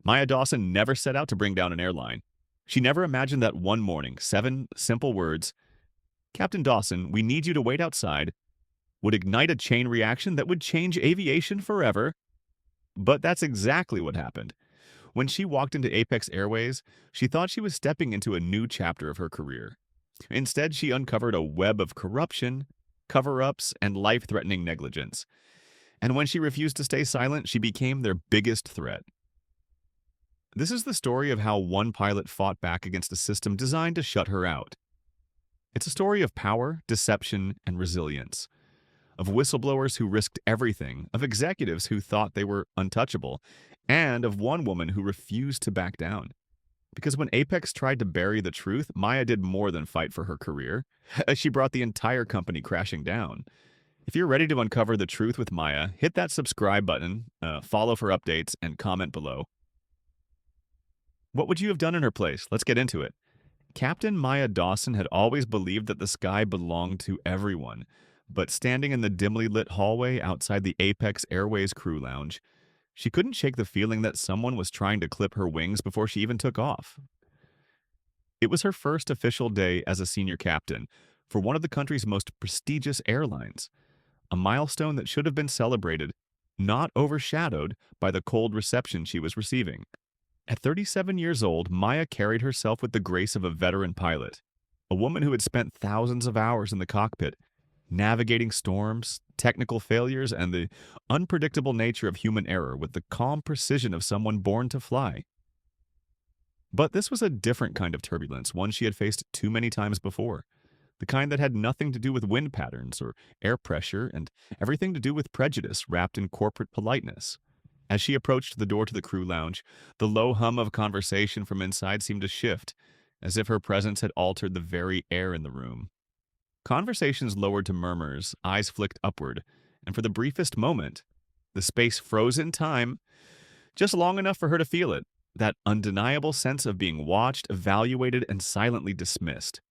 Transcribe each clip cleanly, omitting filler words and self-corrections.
Maya Dawson never set out to bring down an airline. She never imagined that one morning, 7 simple words, "Captain Dawson, we need you to wait outside," would ignite a chain reaction that would change aviation forever. But that's exactly what happened. When she walked into Apex Airways, she thought she was stepping into a new chapter of her career. Instead, she uncovered a web of corruption, cover-ups, and life-threatening negligence. And when she refused to stay silent, she became their biggest threat. This is the story of how one pilot fought back against a system designed to shut her out. It's a story of power, deception, and resilience. Of whistleblowers who risked everything, of executives who thought they were untouchable, and of one woman who refused to back down. Because when Apex tried to bury the truth, Maya did more than fight for her career. She brought the entire company crashing down. If you're ready to uncover the truth with Maya, hit that subscribe button, follow for updates, and comment below. What would you have done in her place? Let's get into it. Captain Maya Dawson had always believed that the sky belonged to everyone, but standing in the dimly lit hallway outside the Apex Airways crew lounge, she couldn't shake the feeling that someone was trying to clip her wings before she even took off. It was her first official day as a senior captain for one of the country's most prestigious airlines, a milestone that should have been celebrated, not overshadowed by the cold reception she was receiving. At 37 years old, Maya carried herself with the grace of a veteran pilot, a woman who had spent thousands of hours in the cockpit, navigating storms, technical failures, and the unpredictable nature of human error with the calm precision of someone born to fly. But this was a different kind of turbulence, one she had faced too many times before, the kind that had nothing to do with wind patterns or air pressure and everything to do with prejudice wrapped in corporate politeness. As she approached the door to the crew lounge, the low hum of conversation from inside seemed to shift, as if her presence had altered the very air in the room. Conversations lowered to murmurs, eyes flicked upward, and for the briefest moment, the space froze in time, just long enough for her to feel it, that undeniable sense of being watched, evaluated, and silently dismissed.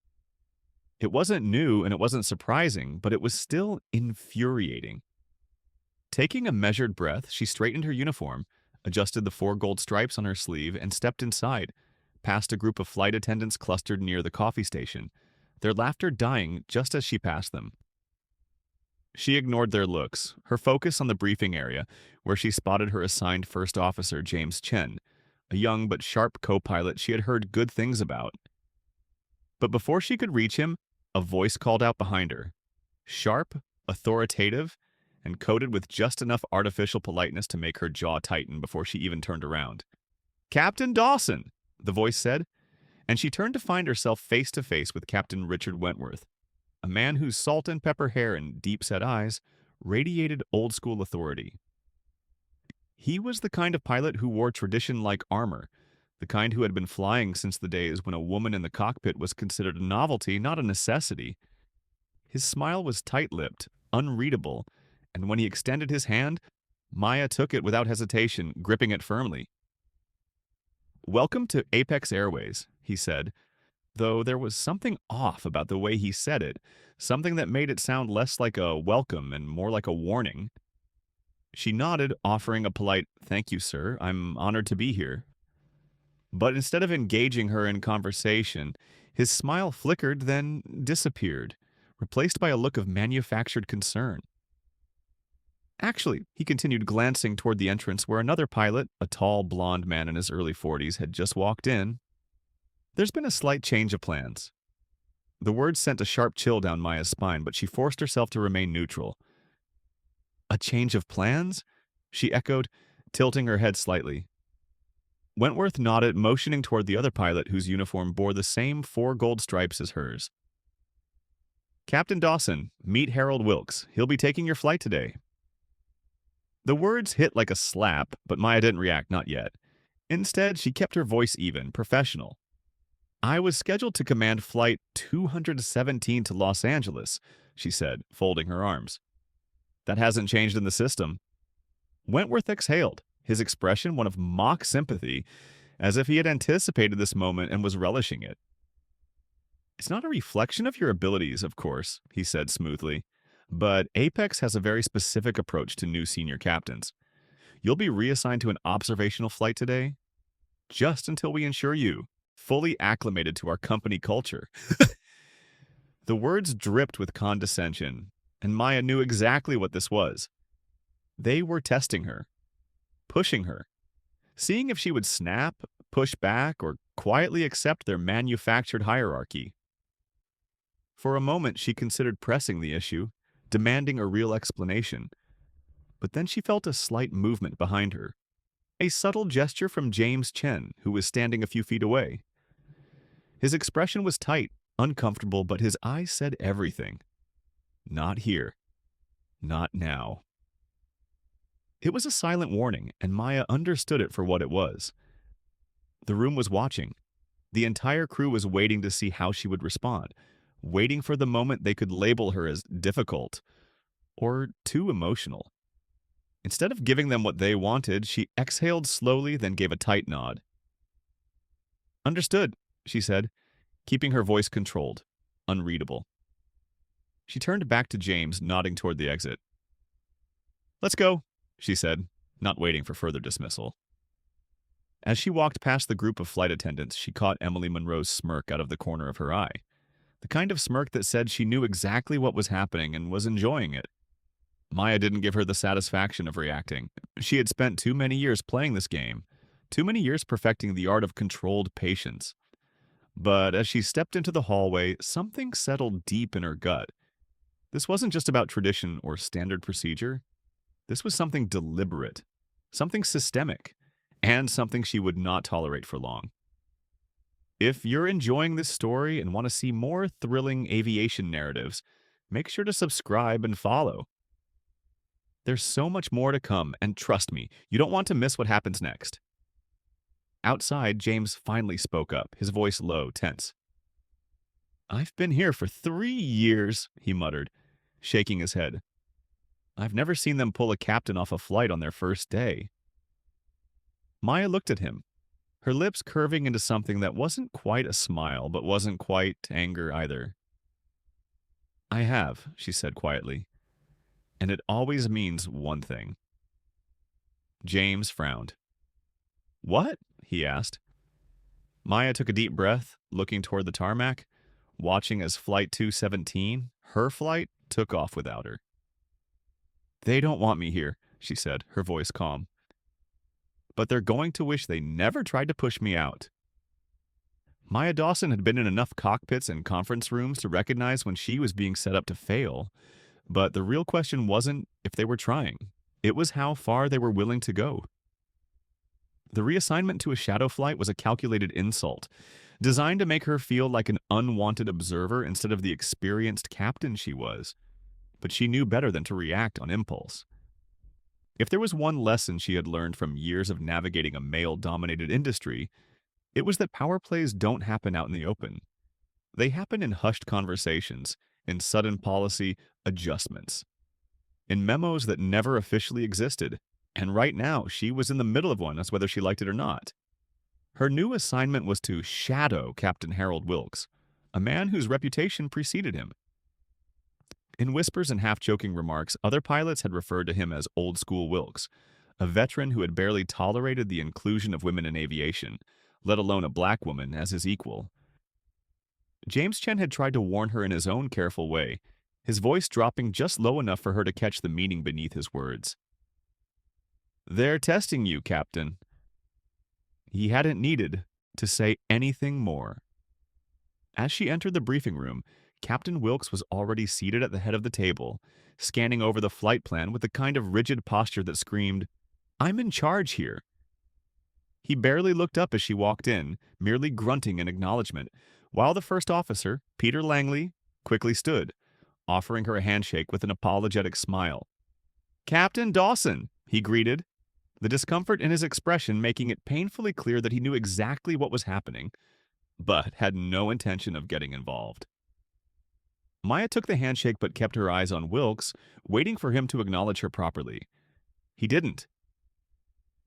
It wasn't new and it wasn't surprising, but it was still infuriating. Taking a measured breath, she straightened her uniform, adjusted the 4 gold stripes on her sleeve, and stepped inside, past a group of flight attendants clustered near the coffee station, their laughter dying just as she passed them. She ignored their looks, her focus on the briefing area, where she spotted her assigned first officer, James Chen, a young but sharp co-pilot she had heard good things about. But before she could reach him, a voice called out behind her, sharp, authoritative, and coated with just enough artificial politeness to make her jaw tighten before she even turned around. "Captain Dawson," the voice said, and she turned to find herself face to face with Captain Richard Wentworth, a man whose salt and pepper hair and deep-set eyes radiated old-school authority. He was the kind of pilot who wore tradition-like armor, the kind who had been flying since the days when a woman in the cockpit was considered a novelty, not a necessity. His smile was tight-lipped, unreadable, and when he extended his hand, Maya took it without hesitation, gripping it firmly. "Welcome to Apex Airways," he said, though there was something off about the way he said it, something that made it sound less like a welcome and more like a warning. She nodded, offering a polite, "Thank you, sir. I'm honored to be here." But instead of engaging her in conversation, his smile flickered, then disappeared, replaced by a look of manufactured concern. Actually, he continued, glancing toward the entrance where another pilot, a tall, blond man in his early 40s, had just walked in. "There's been a slight change of plans." The words sent a sharp chill down Maya's spine, but she forced herself to remain neutral. "A change of plans?" she echoed, tilting her head slightly. Wentworth nodded, motioning toward the other pilot whose uniform bore the same 4 gold stripes as hers. "Captain Dawson, meet Harold Wilkes. He'll be taking your flight today." The words hit like a slap, but Maya didn't react, not yet. Instead, she kept her voice even, professional. "I was scheduled to command Flight 217 to Los Angeles," she said, folding her arms. "That hasn't changed in the system." Wentworth exhaled, his expression one of mock sympathy, as if he had anticipated this moment and was relishing it. "It's not a reflection of your abilities, of course," he said smoothly, "but Apex has a very specific approach to new senior captains. You'll be reassigned to an observational flight today. just until we ensure you fully acclimated to our company culture. The words dripped with condescension, and Maya knew exactly what this was. They were testing her, pushing her, seeing if she would snap, push back, or quietly accept their manufactured hierarchy. For a moment, she considered pressing the issue, demanding a real explanation, but then she felt a slight movement behind her. A subtle gesture from James Chen, who was standing a few feet away. His expression was tight, uncomfortable, but his eyes said everything. Not here. Not now. It was a silent warning, and Maya understood it for what it was. The room was watching. The entire crew was waiting to see how she would respond, waiting for the moment they could label her as difficult or too emotional. Instead of giving them what they wanted, she exhaled slowly, then gave a tight nod. Understood, she said, keeping her voice controlled, unreadable. She turned back to James, nodding toward the exit. Let's go, she said, not waiting for further dismissal. As she walked past the group of flight attendants, she caught Emily Monroe's smirk out of the corner of her eye. The kind of smirk that said she knew exactly what was happening and was enjoying it. Maya didn't give her the satisfaction of reacting. She had spent too many years playing this game, too many years perfecting the art of controlled patience. But as she stepped into the hallway, something settled deep in her gut. This wasn't just about tradition or standard procedure. This was something deliberate, something systemic, and something she would not tolerate for long. If you're enjoying this story and want to see more thrilling aviation narratives, make sure to subscribe and follow. There's so much more to come, and trust me, you don't want to miss what happens next. Outside, James finally spoke up, his voice low, tense. I've been here for 3 years, he muttered, shaking his head. I've never seen them pull a captain off a flight on their first day. Maya looked at him, her lips curving into something that wasn't quite a smile, but wasn't quite anger either. I have, she said quietly. And it always means one thing. James frowned. What? He asked. Maya took a deep breath, looking toward the tarmac, watching as Flight 217, her flight, took off without her. They don't want me here, she said, her voice calm. But they're going to wish they never tried to push me out. Maya Dawson had been in enough cockpits and conference rooms to recognize when she was being set up to fail. But the real question wasn't if they were trying. It was how far they were willing to go. The reassignment to a shadow flight was a calculated insult, designed to make her feel like an unwanted observer instead of the experienced captain she was. But she knew better than to react on impulse. If there was one lesson she had learned from years of navigating a male-dominated industry, it was that power plays don't happen out in the open. They happen in hushed conversations, in sudden policy adjustments, in memos that never officially existed, and right now she was in the middle of one as whether she liked it or not. Her new assignment was to shadow Captain Harold Wilkes, a man whose reputation preceded him. In whispers and half-joking remarks, other pilots had referred to him as Old School Wilkes, a veteran who had barely tolerated the inclusion of women in aviation, let alone a black woman as his equal. James Chen had tried to warn her in his own careful way, his voice dropping just low enough for her to catch the meaning beneath his words. They're testing you, Captain. He hadn't needed to say anything more. As she entered the briefing room, Captain Wilkes was already seated at the head of the table, scanning over the flight plan with the kind of rigid posture that screamed, I'm in charge here. He barely looked up as she walked in, merely grunting in acknowledgement, while the first officer, Peter Langley, quickly stood, offering her a handshake with an apologetic smile. Captain Dawson, he greeted, the discomfort in his expression making it painfully clear that he knew exactly what was happening, but had no intention of getting involved. Maya took the handshake but kept her eyes on Wilkes, waiting for him to acknowledge her properly. He didn't.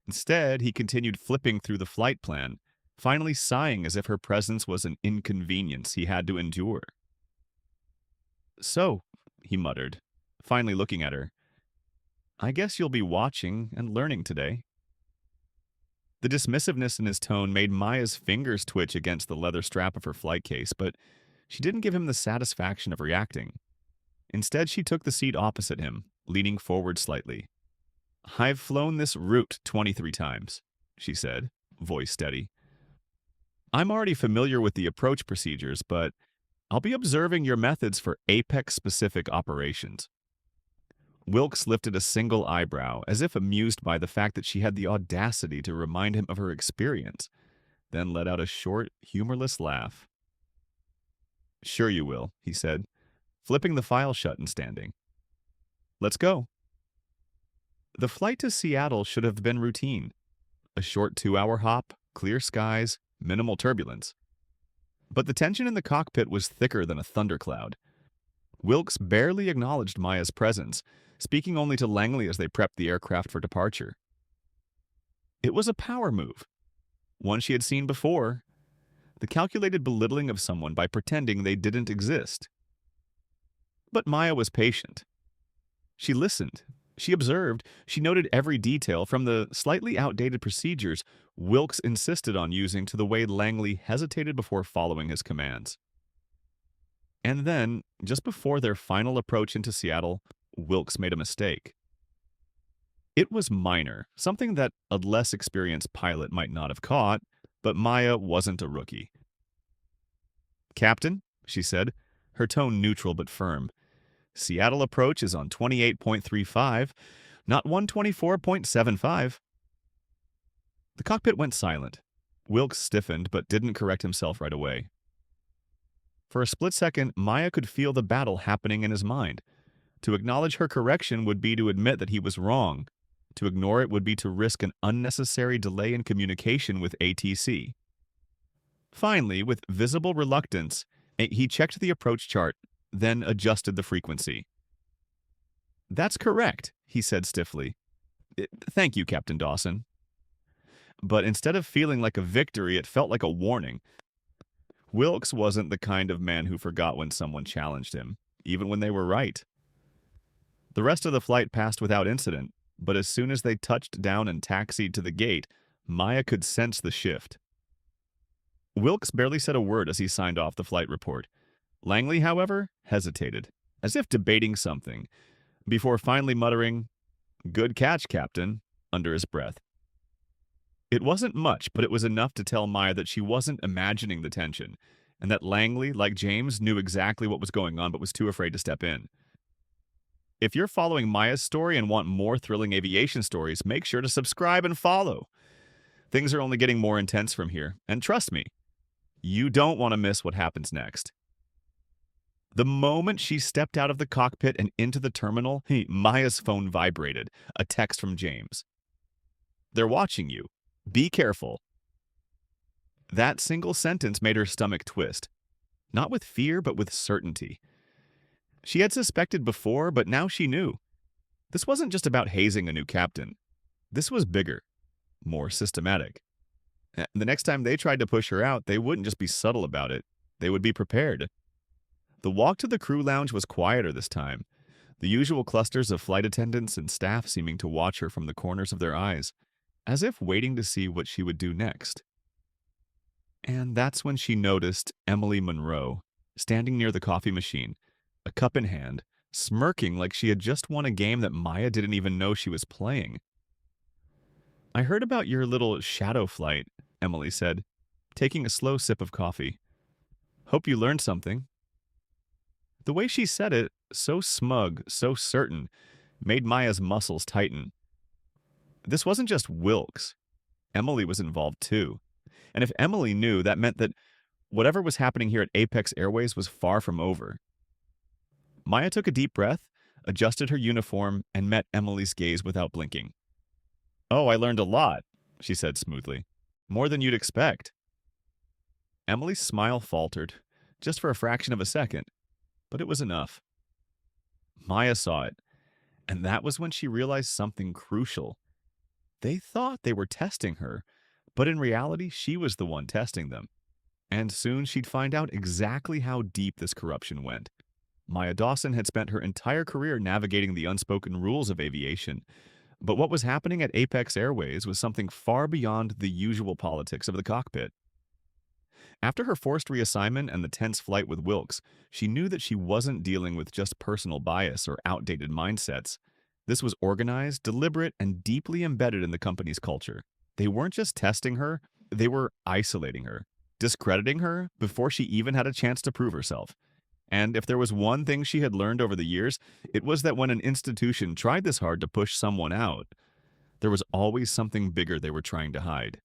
Instead, he continued flipping through the flight plan, finally sighing as if her presence was an inconvenience he had to endure. So, he muttered, finally looking at her, I guess you'll be watching and learning today. The dismissiveness in his tone made Maya's fingers twitch against the leather strap of her flight case, but she didn't give him the satisfaction of reacting. Instead, she took the seat opposite him, leaning forward slightly. "I've flown this route 23 times," she said, voice steady. "I'm already familiar with the approach procedures, but I'll be observing your methods for Apex-specific operations." Wilkes lifted a single eyebrow, as if amused by the fact that she had the audacity to remind him of her experience, then let out a short, humorless laugh. "Sure you will," he said, flipping the file shut and standing. "Let's go." The flight to Seattle should have been routine. A short 2-hour hop, clear skies, minimal turbulence. But the tension in the cockpit was thicker than a thundercloud. Wilkes barely acknowledged Maya's presence, speaking only to Langley as they prepped the aircraft for departure. It was a power move, one she had seen before, the calculated belittling of someone by pretending they didn't exist. But Maya was patient. She listened, she observed, she noted every detail, from the slightly outdated procedures Wilkes insisted on using to the way Langley hesitated before following his commands. And then, just before their final approach into Seattle, Wilkes made a mistake. It was minor, something that a less experienced pilot might not have caught, but Maya wasn't a rookie. "Captain," she said, her tone neutral but firm, "Seattle approach is on 28.35, not 124.75. The cockpit went silent. Wilkes stiffened but didn't correct himself right away. For a split second, Maya could feel the battle happening in his mind. To acknowledge her correction would be to admit that he was wrong. To ignore it would be to risk an unnecessary delay in communication with ATC. Finally, with visible reluctance, he checked the approach chart, then adjusted the frequency. "That's correct," he said stiffly. "Thank you, Captain Dawson." But instead of feeling like a victory, it felt like a warning. Wilkes wasn't the kind of man who forgot when someone challenged him, even when they were right. The rest of the flight passed without incident, but as soon as they touched down and taxied to the gate, Maya could sense the shift. Wilkes barely said a word as he signed off the flight report. Langley, however, hesitated, as if debating something, before finally muttering, "Good catch, Captain," under his breath. It wasn't much, but it was enough to tell Maya that she wasn't imagining the tension, and that Langley, like James, knew exactly what was going on but was too afraid to step in. If you're following Maya's story and want more thrilling aviation stories, make sure to subscribe and follow. Things are only getting more intense from here, and trust me, you don't want to miss what happens next. The moment she stepped out of the cockpit and into the terminal, Maya's phone vibrated, a text from James. "They're watching you. Be careful." That single sentence made her stomach twist, not with fear, but with certainty. She had suspected before, but now she knew. This wasn't just about hazing a new captain. This was bigger, more systematic. The next time they tried to push her out, they wouldn't just be subtle about it. They would be prepared. The walk to the crew lounge was quieter this time, the usual clusters of flight attendants and staff seeming to watch her from the corners of their eyes, as if waiting to see what she would do next. And that's when she noticed Emily Monroe, standing near the coffee machine, a cup in hand, smirking like she had just won a game that Maya didn't even know she was playing. "I heard about your little shadow flight," Emily said, taking a slow sip of coffee. "Hope you learned something." The way she said it, so smug, so certain, made Maya's muscles tighten. This wasn't just Wilkes. Emily was involved too. And if Emily knew, that meant that whatever was happening here at Apex Airways was far from over. Maya took a deep breath, adjusted her uniform, and met Emily's gaze without blinking. "Oh, I learned a lot," she said smoothly. "More than you'd expect." Emily's smile faltered, just for a fraction of a second, but it was enough. Maya saw it, and that was when she realized something crucial. They thought they were testing her, but in reality, she was the one testing them. And soon she'd find out exactly how deep this corruption went. Maya Dawson had spent her entire career navigating the unspoken rules of aviation, But what was happening at Apex Airways was something far beyond the usual politics of the cockpit. After her forced reassignment and the tense flight with Wilkes, she knew that she wasn't dealing with just personal bias or outdated mindsets. This was organized, deliberate, and deeply embedded in the company's culture. They weren't just testing her, they were isolating her, discrediting her before she even had a chance to prove herself. And if there was one thing she had learned over the years, it was that when an institution tried this hard to push someone out, there was always something bigger they were trying to hide.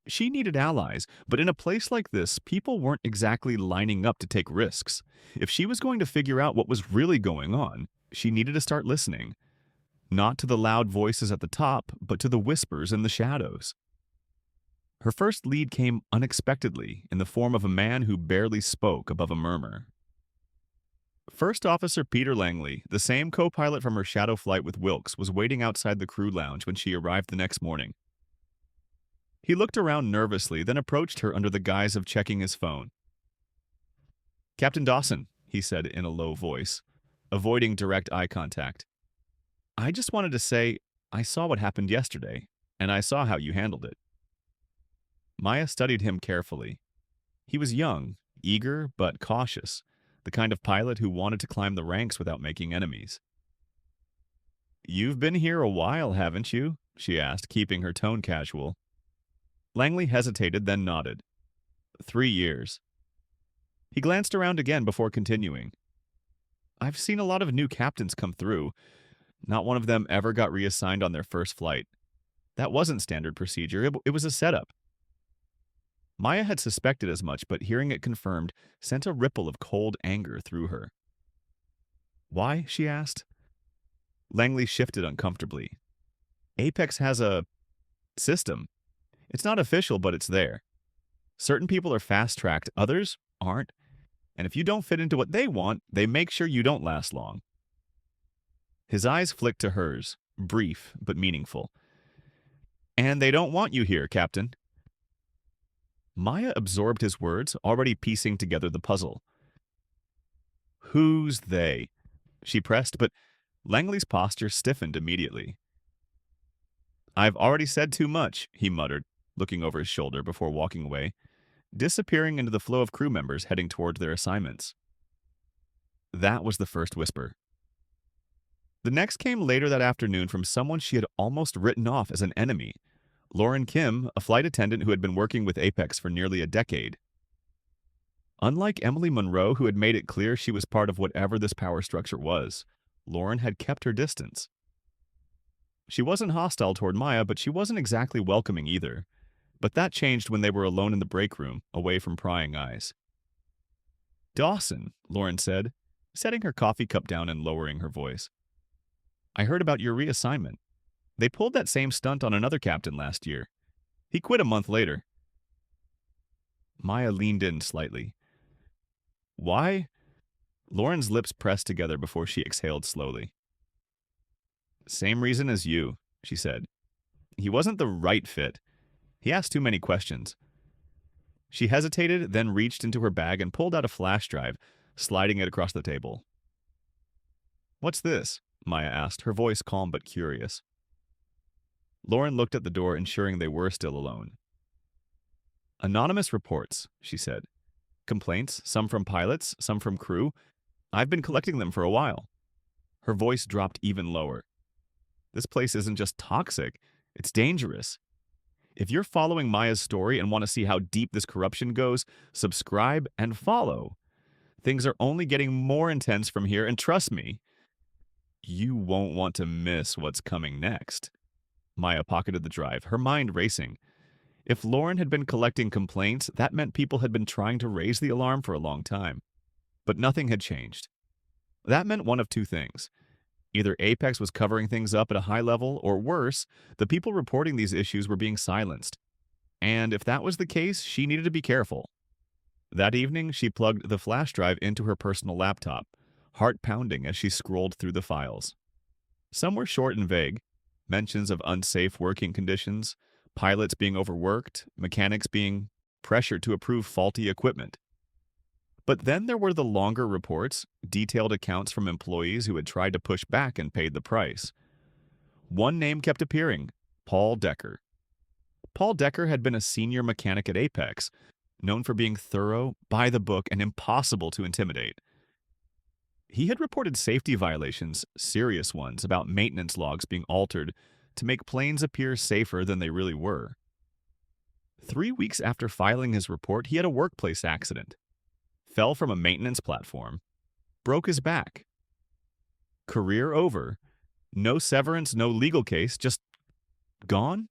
She needed allies, but in a place like this, people weren't exactly lining up to take risks. If she was going to figure out what was really going on, she needed to start listening. Not to the loud voices at the top, but to the whispers in the shadows. Her first lead came unexpectedly in the form of a man who barely spoke above a murmur. First Officer Peter Langley, the same co-pilot from her shadow flight with Wilkes, was waiting outside the crew lounge when she arrived the next morning. He looked around nervously, then approached her under the guise of checking his phone. "Captain Dawson," he said in a low voice, avoiding direct eye contact. "I just wanted to say I saw what happened yesterday, and I saw how you handled it." Maya studied him carefully. He was young, eager, but cautious, the kind of pilot who wanted to climb the ranks without making enemies. "You've been here a while, haven't you?" she asked, keeping her tone casual. Langley hesitated, then nodded. 3 years. He glanced around again before continuing. "I've seen a lot of new captains come through. Not one of them ever got reassigned on their first flight. That wasn't standard procedure, it was a setup." Maya had suspected as much, but hearing it confirmed sent a ripple of cold anger through her. "Why?" she asked. Langley shifted uncomfortably. "Apex has a system. It's not official, but it's there. Certain people are fast-tracked, others aren't. And if you don't fit into what they want, they make sure you don't last long." His eyes flicked to hers, brief but meaningful. "And they don't want you here, Captain." Maya absorbed his words, already piecing together the puzzle. "Who's they?" she pressed, but Langley's posture stiffened immediately. "I've already said too much," he muttered, looking over his shoulder before walking away, disappearing into the flow of crew members heading toward their assignments. That was the first whisper. The next came later that afternoon from someone she had almost written off as an enemy, Lauren Kim, a flight attendant who had been working with Apex for nearly a decade. Unlike Emily Monroe, who had made it clear she was part of whatever this power structure was, Lauren had kept her distance. She wasn't hostile toward Maya, but she wasn't exactly welcoming either. But that changed when they were alone in the break room, away from prying eyes. "Dawson," Lauren said, setting her coffee cup down and lowering her voice. "I heard about your reassignment. They pulled that same stunt on another captain last year. He quit a month later." Maya leaned in slightly. "Why?" Lauren's lips pressed together before she exhaled slowly. "Same reason as you," she said. "He wasn't the right fit. He asked too many questions." She hesitated, then reached into her bag and pulled out a flash drive, sliding it across the table. "What's this?" Maya asked, her voice calm but curious. Lauren looked at the door, ensuring they were still alone. "Anonymous reports," she said. "Complaints, some from pilots, some from crew. I've been collecting them for a while." Her voice dropped even lower. "This place isn't just toxic, it's dangerous. If you're following Maya's story and want to see how deep this corruption goes, subscribe and follow. Things are only getting more intense from here, and trust me, you won't want to miss what's coming next." Maya pocketed the drive, her mind racing. If Lauren had been collecting complaints, that meant people had been trying to raise the alarm for a long time. But nothing had changed. That meant one of two things. Either Apex was covering things up at a high level, or worse, the people reporting these issues were being silenced. And if that was the case, she needed to be careful. That evening, she plugged the flash drive into her personal laptop, heart pounding as she scrolled through the files. Some were short and vague, mentions of unsafe working conditions, pilots being overworked, mechanics being pressured to approve faulty equipment. But then there were the longer reports, detailed accounts from employees who had tried to push back and paid the price. One name kept appearing: Paul Decker. Paul Decker had been a senior mechanic at Apex, known for being thorough, by the book, and impossible to intimidate. He had reported safety violations, serious ones, about maintenance logs being altered to make planes appear safer than they really were. 3 weeks after filing his report, he had a workplace accident, fell from a maintenance platform, broke his back. Career over. No severance, no legal case, just gone?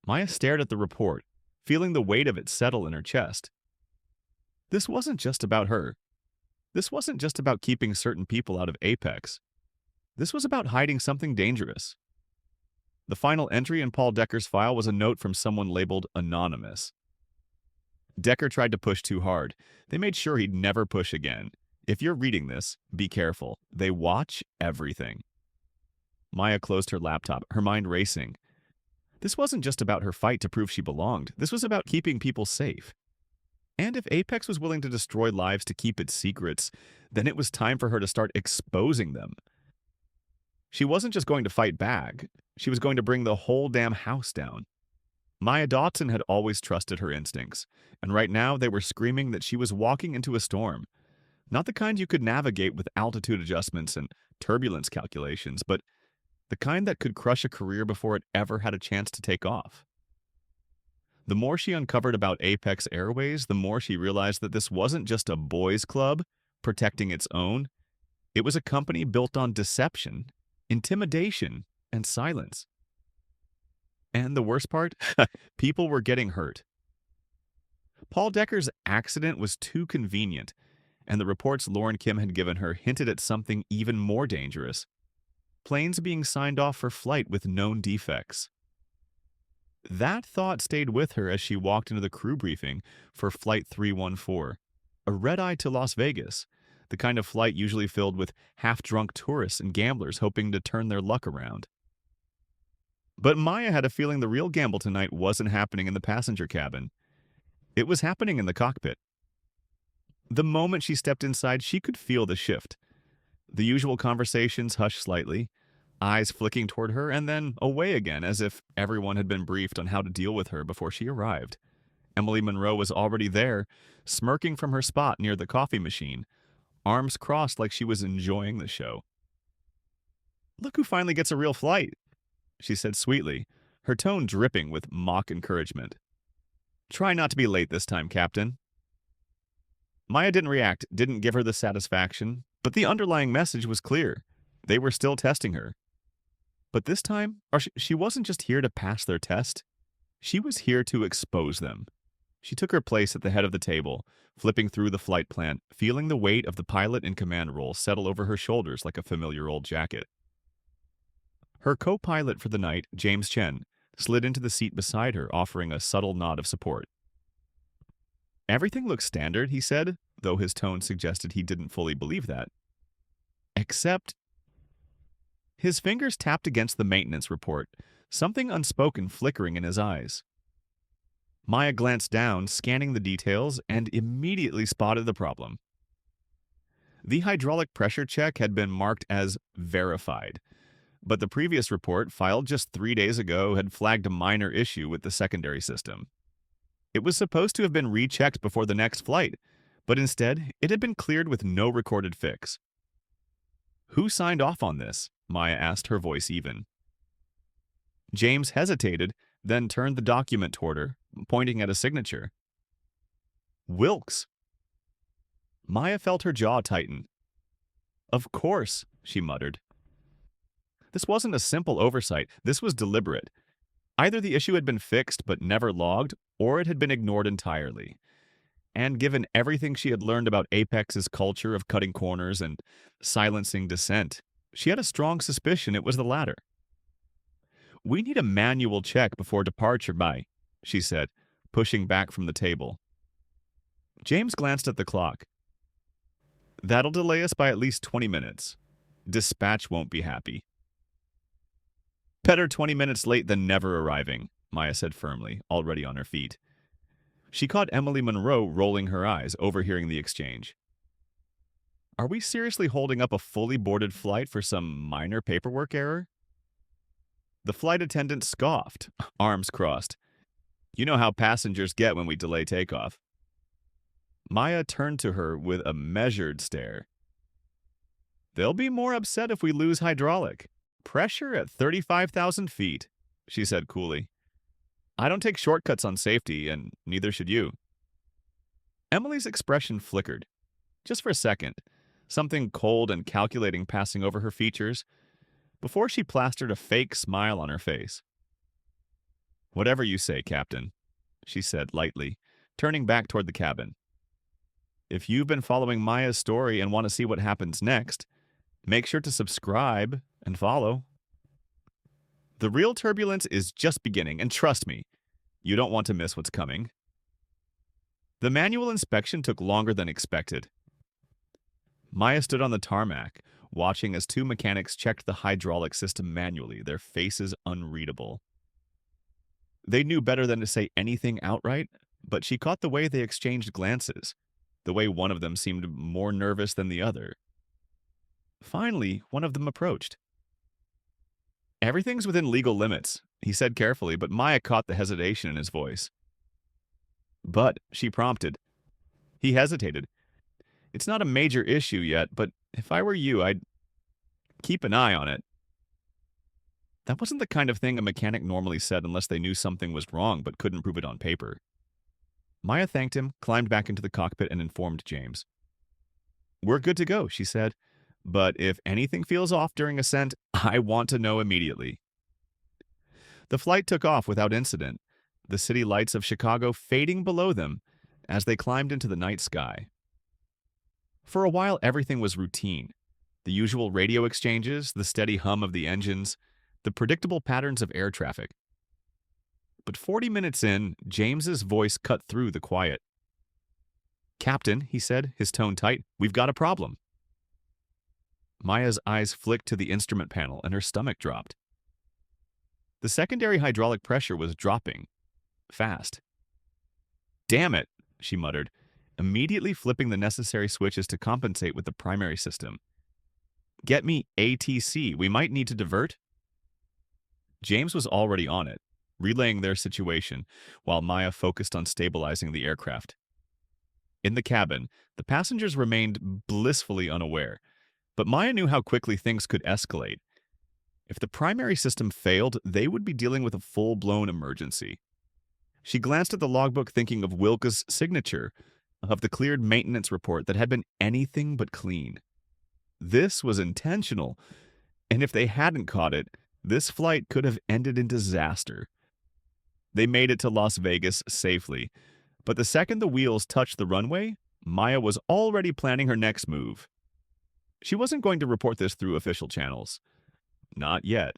Maya stared at the report, feeling the weight of it settle in her chest. This wasn't just about her. This wasn't just about keeping certain people out of Apex. This was about hiding something dangerous. The final entry in Paul Decker's file was a note from someone labeled Anonymous. Decker tried to push too hard. They made sure he'd never push again. If you're reading this, be careful. They watch everything. Maya closed her laptop, her mind racing. This wasn't just about her fight to prove she belonged. This was about keeping people safe. And if Apex was willing to destroy lives to keep its secrets, then it was time for her to start exposing them. She wasn't just going to fight back. She was going to bring the whole damn house down. Maya Dotson had always trusted her instincts, and right now they were screaming that she was walking into a storm. Not the kind you could navigate with altitude adjustments and turbulence calculations, but the kind that could crush a career before it ever had a chance to take off. The more she uncovered about Apex Airways, the more she realized that this wasn't just a boys' club protecting its own. It was a company built on deception, intimidation, and silence. And the worst part? People were getting hurt. Paul Decker's accident was too convenient, and the reports Lauren Kim had given her hinted at something even more dangerous: planes being signed off for flight with known defects. That thought stayed with her as she walked into the crew briefing for Flight 314, a red-eye to Las Vegas, the kind of flight usually filled with half-drunk tourists and gamblers hoping to turn their luck around. But Maya had a feeling the real gamble tonight wasn't happening in the passenger cabin. It was happening in the cockpit. The moment she stepped inside, she could feel the shift. The usual conversations hushed slightly, eyes flicking toward her and then away again, as if everyone had been briefed on how to deal with her before she arrived. Emily Monroe was already there, smirking from her spot near the coffee machine, arms crossed like she was enjoying the show. "Look who finally gets a real flight," she said sweetly, her tone dripping with mock encouragement. "Try not to be late this time, Captain." Maya didn't react, didn't give her the satisfaction, but the underlying message was clear. They were still testing her. But this time, she wasn't just here to pass their test. She was here to expose them. She took her place at the head of the table, flipping through the flight plan, feeling the weight of the pilot in command role settle over her shoulders like a familiar old jacket. Her co-pilot for the night, James Chen, slid into the seat beside her, offering a subtle nod of support. "Everything looks standard," he said, though his tone suggested he didn't fully believe that. Except his fingers tapped against the maintenance report, something unspoken flickering in his eyes. Maya glanced down, scanning the details, and immediately spotted the problem. The hydraulic pressure check had been marked as verified, but the previous report, filed just 3 days ago, had flagged a minor issue with the secondary system. It was supposed to have been rechecked before the next flight, but instead, it had been cleared with no recorded fix. "Who signed off on this?" Maya asked, her voice even. James hesitated, then turned the document toward her, pointing at a signature. "Wilkes." Maya felt her jaw tighten. "Of course," she muttered. This wasn't a simple oversight. This was deliberate. Either the issue had been fixed but never logged, or it had been ignored entirely. And given everything she had learned about Apex's culture of cutting corners and silencing dissent, she had a strong suspicion it was the latter. "We need a manual check before departure by," she said, pushing back from the table. James glanced at the clock. "That'll delay us by at least 20 minutes. Dispatch won't be happy." "Better 20 minutes late than never arriving," Maya said firmly, already on her feet. She caught Emily Monroe rolling her eyes, overhearing the exchange. "Are we seriously holding up a fully boarded flight for some minor paperwork error?" The flight attendant scoffed, arms crossed. You know how passengers get when we delay takeoff. Maya turned to her with a measured stare. They'll be more upset if we lose hydraulic. Pressure at 35,000 feet, she said coolly. I don't take shortcuts on safety, and neither should you. Emily's expression flickered. Just for a second, something cold and calculating passing over her features, before she plastered a fake smile on her face. Whatever you say, Captain, she said lightly, turning back toward the cabin. If you've been following Maya's story and want to see what happens next, make sure to subscribe and follow. The real turbulence is just beginning, and trust me, you don't want to miss what's coming. The manual inspection took longer than expected. Maya stood on the tarmac, watching as two mechanics checked the hydraulic system manually, their faces unreadable. They knew better than to say anything outright, but she caught the way they exchanged glances, the way one of them seemed more nervous than the other. Finally, one of them approached. Everything's within legal limits, he said carefully, but Maya caught the hesitation in his voice. But, she prompted. He hesitated. It's not a major issue yet, but if I were you, I'd keep an eye on it. That wasn't the kind of thing a mechanic normally said unless they knew something was wrong but couldn't prove it on paper. Maya thanked him, climbed back into the cockpit, and informed James. We're good to go, she said, but if anything feels off during ascent, I want to know immediately. The flight took off without incident, the city lights of Chicago fading below them as they climbed into the night sky. For a while, everything was routine. The usual radio exchanges, the steady hum of the engines, the predictable patterns of air traffic. But 40 minutes in, James's voice cut through the quiet. Captain, he said, his tone tight, we've got a problem. Maya's eyes flicked to the instrument panel and her stomach dropped. The secondary hydraulic pressure was dropping. Fast. Damn it, she muttered, immediately flipping the necessary switches to compensate with the primary system. Get me ATC. We might need to divert. James was already on it, relaying their situation, while Maya focused on stabilizing the aircraft. In the cabin, the passengers remained blissfully unaware, but Maya knew how quickly things could escalate. If the primary system failed, they would be dealing with a full-blown emergency. She glanced at the logbook thinking of Wilka's signature, of the cleared maintenance report that had been anything but clean. This was intentional, and if they hadn't caught it, this flight could have ended in disaster. They made it to Las Vegas safely, but the second the wheels touched the runway, Maya was already planning her next move. She wasn't going to report this through official channels. Not yet.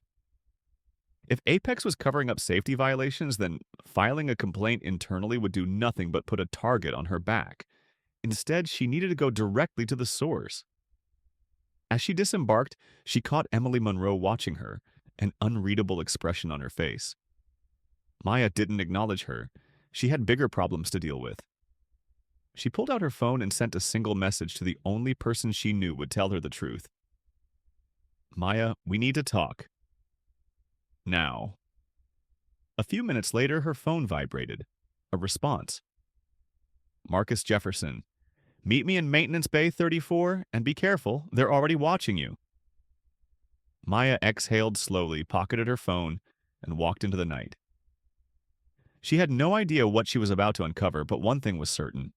If Apex was covering up safety violations, then filing a complaint internally would do nothing but put a target on her back. Instead, she needed to go directly to the source. As she disembarked, she caught Emily Monroe watching her, an unreadable expression on her face. Maya didn't acknowledge her. She had bigger problems to deal with. She pulled out her phone and sent a single message to the only person she knew would tell her the truth. Maya, we need to talk. Now. A few minutes later, her phone vibrated. A response. Marcus Jefferson. Meet me in Maintenance Bay 34, and be careful, they're already watching you. Maya exhaled slowly, pocketed her phone, and walked into the night. She had no idea what she was about to uncover, but one thing was certain.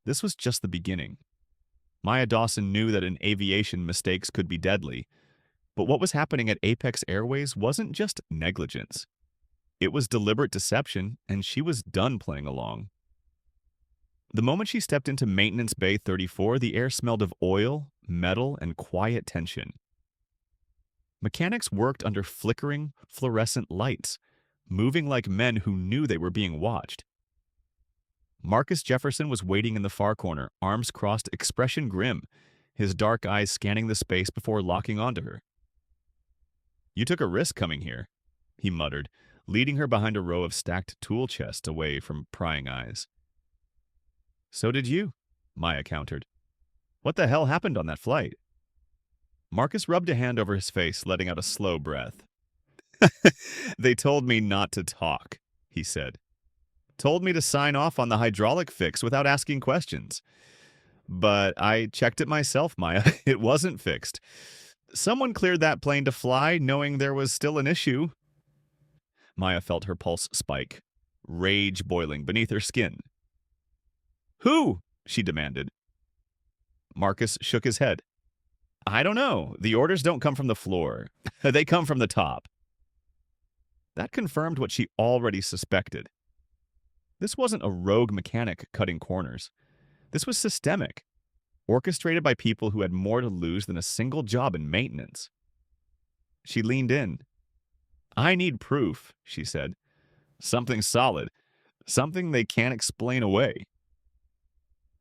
This was just the beginning. Maya Dawson knew that in aviation mistakes could be deadly, but what was happening at Apex Airways wasn't just negligence. It was deliberate deception, and she was done playing along. The moment she stepped into Maintenance Bay 34, the air smelled of oil, metal, and quiet tension. Mechanics worked under flickering, fluorescent lights, moving like men who knew they were being watched. Marcus Jefferson was waiting in the far corner, arms crossed, expression grim, his dark eyes scanning the space before locking onto her. You took a risk coming here, he muttered, leading her behind a row of stacked tool chests away from prying eyes. So did you, Maya countered. What the hell happened on that flight? Marcus rubbed a hand over his face, letting out a slow breath. They told me not to talk, he said. Told me to sign off on the hydraulic fix without asking questions. But I checked it myself, Maya. It wasn't fixed. Someone cleared that plane to fly knowing there was still an issue. Maya felt her pulse spike, rage boiling beneath her skin. Who? She demanded. Marcus shook his head. I don't know. The orders don't come from the floor. They come from the top. That confirmed what she already suspected. This wasn't a rogue mechanic cutting corners. This was systemic, orchestrated by people who had more to lose than a single job in maintenance. She leaned in. I need proof, she said. Something solid. Something they can't explain away.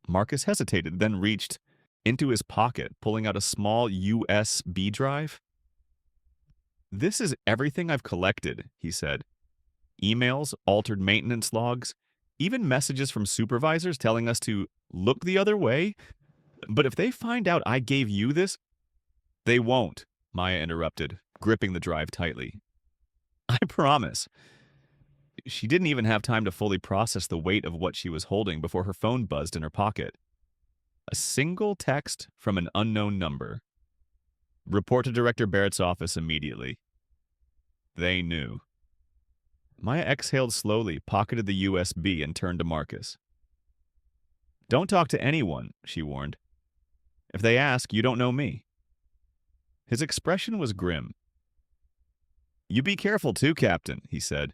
Marcus hesitated, then reached into his pocket, pulling out a small USB drive. This is everything I've collected, he said. Emails, altered maintenance logs, even messages from supervisors telling us to look the other way. But if they find out I gave you this... They won't, Maya interrupted, gripping the drive tightly. I promise. She didn't even have time to fully process the weight of what she was holding before her phone buzzed in her pocket. A single text from an unknown number. Report to Director Barrett's office immediately. They knew. Maya exhaled slowly, pocketed the USB, and turned to Marcus. Don't talk to anyone, she warned. If they ask, you don't know me. His expression was grim. You be careful too, Captain, he said.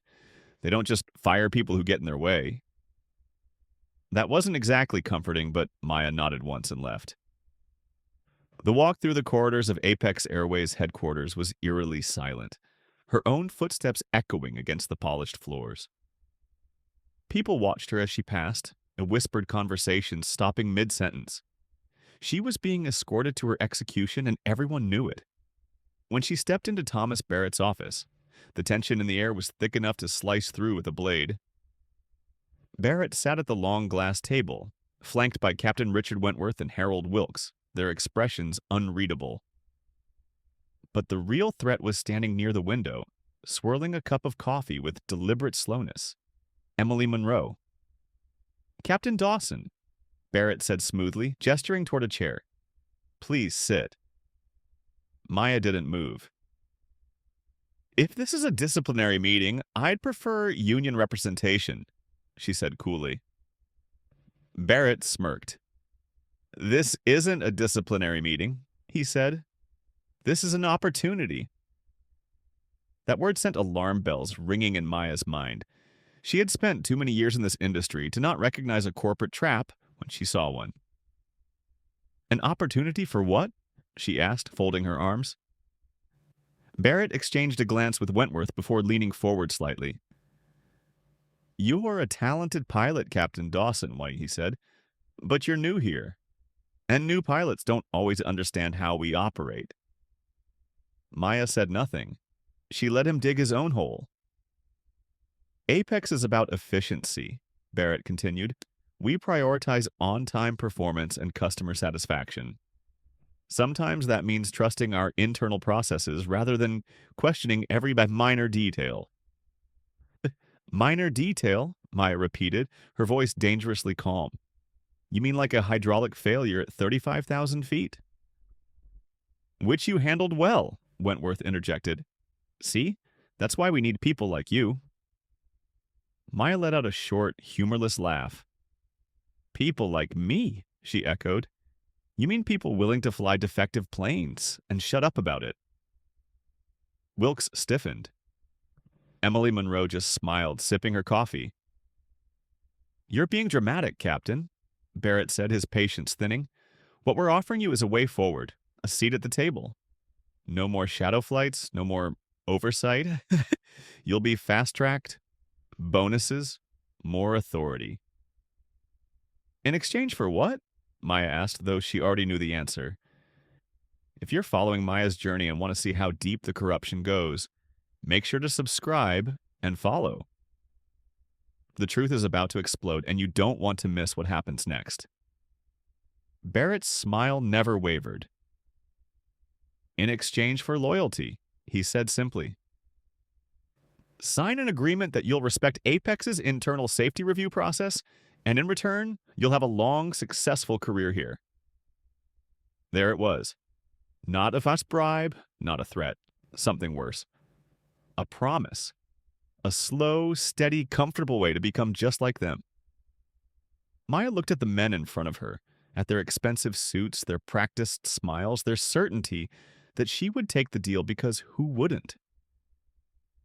They don't just fire people who get in their way. That wasn't exactly comforting, but Maya nodded once and left. The walk through the corridors of Apex Airways headquarters was eerily silent, her own footsteps echoing against the polished floors. People watched her as she passed, a whispered conversation stopping mid-sentence. She was being escorted to her execution, and everyone knew it. When she stepped into Thomas Barrett's office, the tension in the air was thick enough to slice through with a blade. Barrett sat at the long glass table, flanked by Captain Richard Wentworth and Harold Wilkes, their expressions unreadable. But the real threat was standing near the window, swirling a cup of coffee with deliberate slowness. Emily Monroe. Captain Dawson, Barrett said smoothly, gesturing toward a chair. Please sit. Maya didn't move. If this is a disciplinary meeting, I'd prefer union representation, she said coolly. Barrett smirked. This isn't a disciplinary meeting, he said. This is an opportunity. That word sent alarm bells ringing in Maya's mind. She had spent too many years in this industry to not recognize a corporate trap when she saw one. An opportunity for what? She asked, folding her arms. Barrett exchanged a glance with Wentworth before leaning forward slightly. You're a talented pilot, Captain Dawson, White, he said, but you're new here. And new pilots don't always understand how we operate. Maya said nothing. She let him dig his own hole. Apex is about efficiency, Barrett continued. We prioritize on-time performance and customer satisfaction. Sometimes that means trusting our internal processes rather than questioning every minor detail. Minor detail, Maya repeated, her voice dangerously calm. You mean like a hydraulic failure at 35,000 feet? Which you handled well, Wentworth interjected. See? That's why we need people like you. Maya let out a short, humorless laugh. People like me, she echoed. You mean people willing to fly defective planes and shut up about it? Wilkes stiffened. Emily Monroe just smiled, sipping her coffee. You're being dramatic, Captain, Barrett said, his patience thinning. What we're offering you is a way forward, a seat at the table. No more shadow flights, no more oversight. You'll be fast-tracked, bonuses, more authority. In exchange for what? Maya asked, though she already knew the answer. If you're following Maya's journey and want to see how deep the corruption goes, make sure to subscribe and follow. The truth is about to explode, and you don't want to miss what happens next. Barrett's smile never wavered. In exchange for loyalty, he said simply. Sign an agreement that you'll respect Apex's internal safety review process, and in return, you'll have a long, successful career here. There it was. Not a fast bribe, not a threat. Something worse. A promise. A slow, steady, comfortable way to become just like them. Maya looked at the men in front of her, at their expensive suits, their practiced smiles, their certainty that she would take the deal because who wouldn't?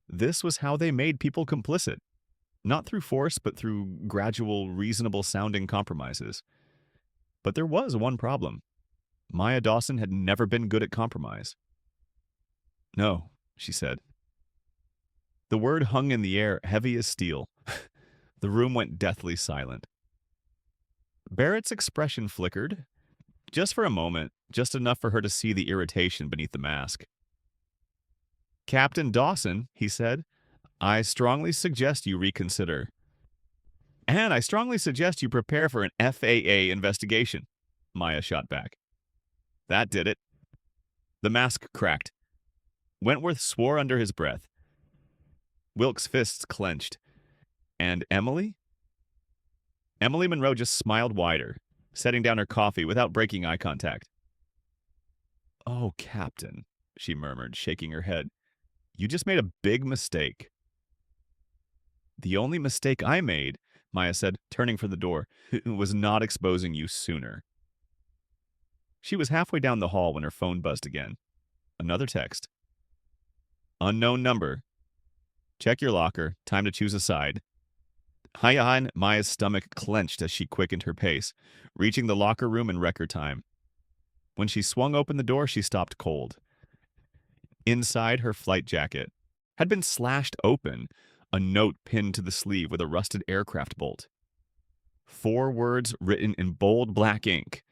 This was how they made people complicit. Not through force, but through gradual, reasonable-sounding compromises. But there was one problem. Maya Dawson had never been good at compromise. "No," she said. The word hung in the air, heavy as steel. The room went deathly silent. Barrett's expression flickered. Just for a moment, just enough for her to see the irritation beneath the mask. "Captain Dawson," he said, "I strongly suggest you reconsider. And I strongly suggest you prepare for an FAA investigation," Maya shot back. That did it. The mask cracked. Wentworth swore under his breath. Wilkes' fists clenched. And Emily? Emily Monroe just smiled wider, setting down her coffee without breaking eye contact. "Oh, Captain," she murmured, shaking her head. "You just made a big mistake." "The only mistake I made," Maya said, turning for the door, "was not exposing you sooner." She was halfway down the hall when her phone buzzed again. Another text. "Unknown number. Check your locker. Time to choose a side." Hayan, Maya's stomach clenched as she quickened her pace, reaching the locker room in record time. When she swung open the door, she stopped cold. Inside, her flight jacket had been slashed open, a note pinned to the sleeve with a rusted aircraft bolt. 4 words written in bold black ink.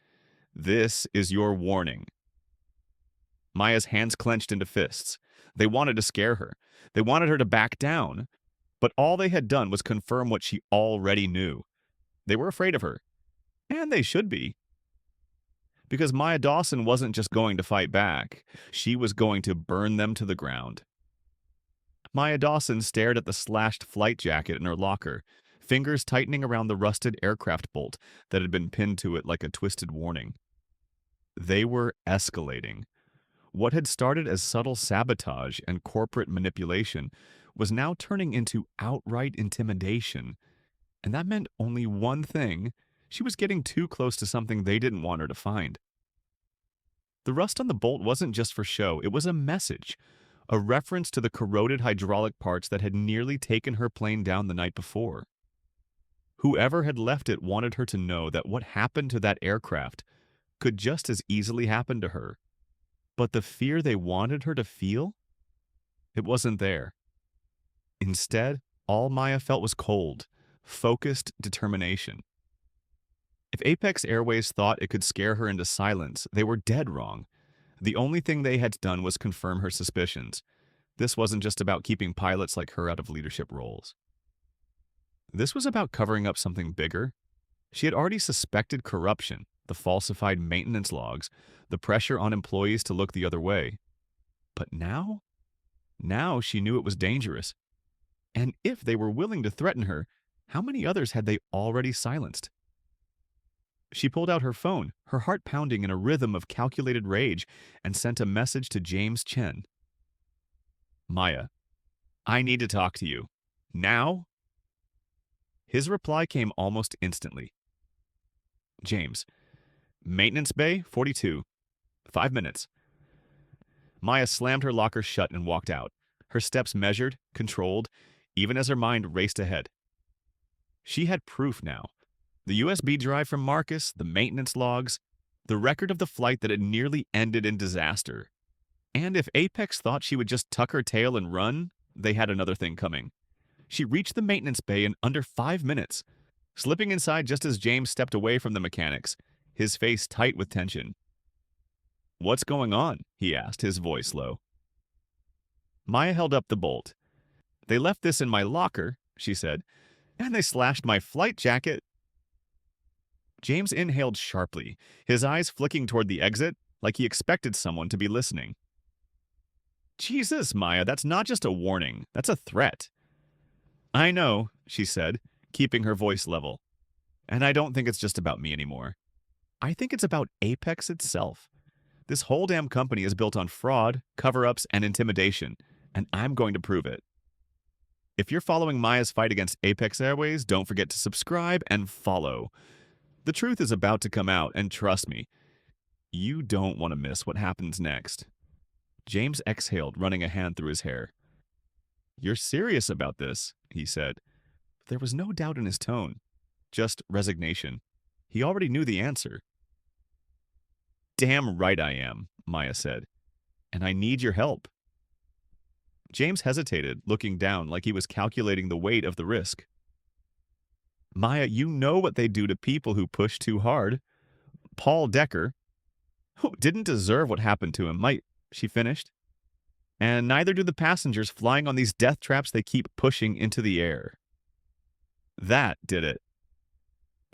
"This is your warning." Maya's hands clenched into fists. They wanted to scare her. They wanted her to back down. But all they had done was confirm what she already knew. They were afraid of her. And they should be. Because Maya Dawson wasn't just going to fight back. She was going to burn them to the ground. Maya Dawson stared at the slashed flight jacket in her locker, fingers tightening around the rusted aircraft bolt that had been pinned to it like a twisted warning. They were escalating. What had started as subtle sabotage and corporate manipulation was now turning into outright intimidation. And that meant only one thing. She was getting too close to something they didn't want her to find. The rust on the bolt wasn't just for show, it was a message. A reference to the corroded hydraulic parts that had nearly taken her plane down the night before. Whoever had left it wanted her to know that what happened to that aircraft could just as easily happen to her. But the fear they wanted her to feel? It wasn't there. Instead, all Maya felt was cold, focused determination. If Apex Airways thought it could scare her into silence, they were dead wrong. The only thing they had done was confirm her suspicions. This wasn't just about keeping pilots like her out of leadership roles. This was about covering up something bigger. She had already suspected corruption, the falsified maintenance logs, the pressure on employees to look the other way. But now? Now she knew it was dangerous. And if they were willing to threaten her, how many others had they already silenced? She pulled out her phone, her heart pounding in a rhythm of calculated rage, and sent a message to James Chen. "Maya, I need to talk to you. Now?" His reply came almost instantly. "James, Maintenance Bay 42. 5 minutes." Maya slammed her locker shut and walked out, her steps measured, controlled, even as her mind raced ahead. She had proof now. The USB drive from Marcus, the maintenance logs, the record of the flight that had nearly ended in disaster. And if Apex thought she would just tuck her tail and run, they had another thing coming. She reached the maintenance bay in under 5 minutes, slipping inside just as James stepped away from the mechanics, his face tight with tension. "What's going on?" he asked, his voice low. Maya held up the bolt. "They left this in my locker," she said, "and they slashed my flight jacket." James inhaled sharply, his eyes flicking toward the exit like he expected someone to be listening. Jesus, Maya, that's not just a warning. That's a threat. I know, she said, keeping her voice level. And I don't think it's just about me anymore. I think it's about Apex itself. This whole damn company is built on fraud, cover-ups, and intimidation, and I'm going to prove it. If you're following Maya's fight against Apex Airways, don't forget to subscribe and follow. The truth is about to come out, and trust me, you don't want to miss what happens next. James exhaled, running a hand through his hair. You're serious about this, he said. There was no doubt in his tone, just resignation. He already knew the answer. Damn right I am, Maya said. And I need your help. James hesitated, looking down like he was calculating the weight of the risk. Maya, you know what they do to people who push too hard. Paul Decker, who didn't deserve what happened to him, she finished. And neither do the passengers flying on these death traps they keep pushing into the air. That did it.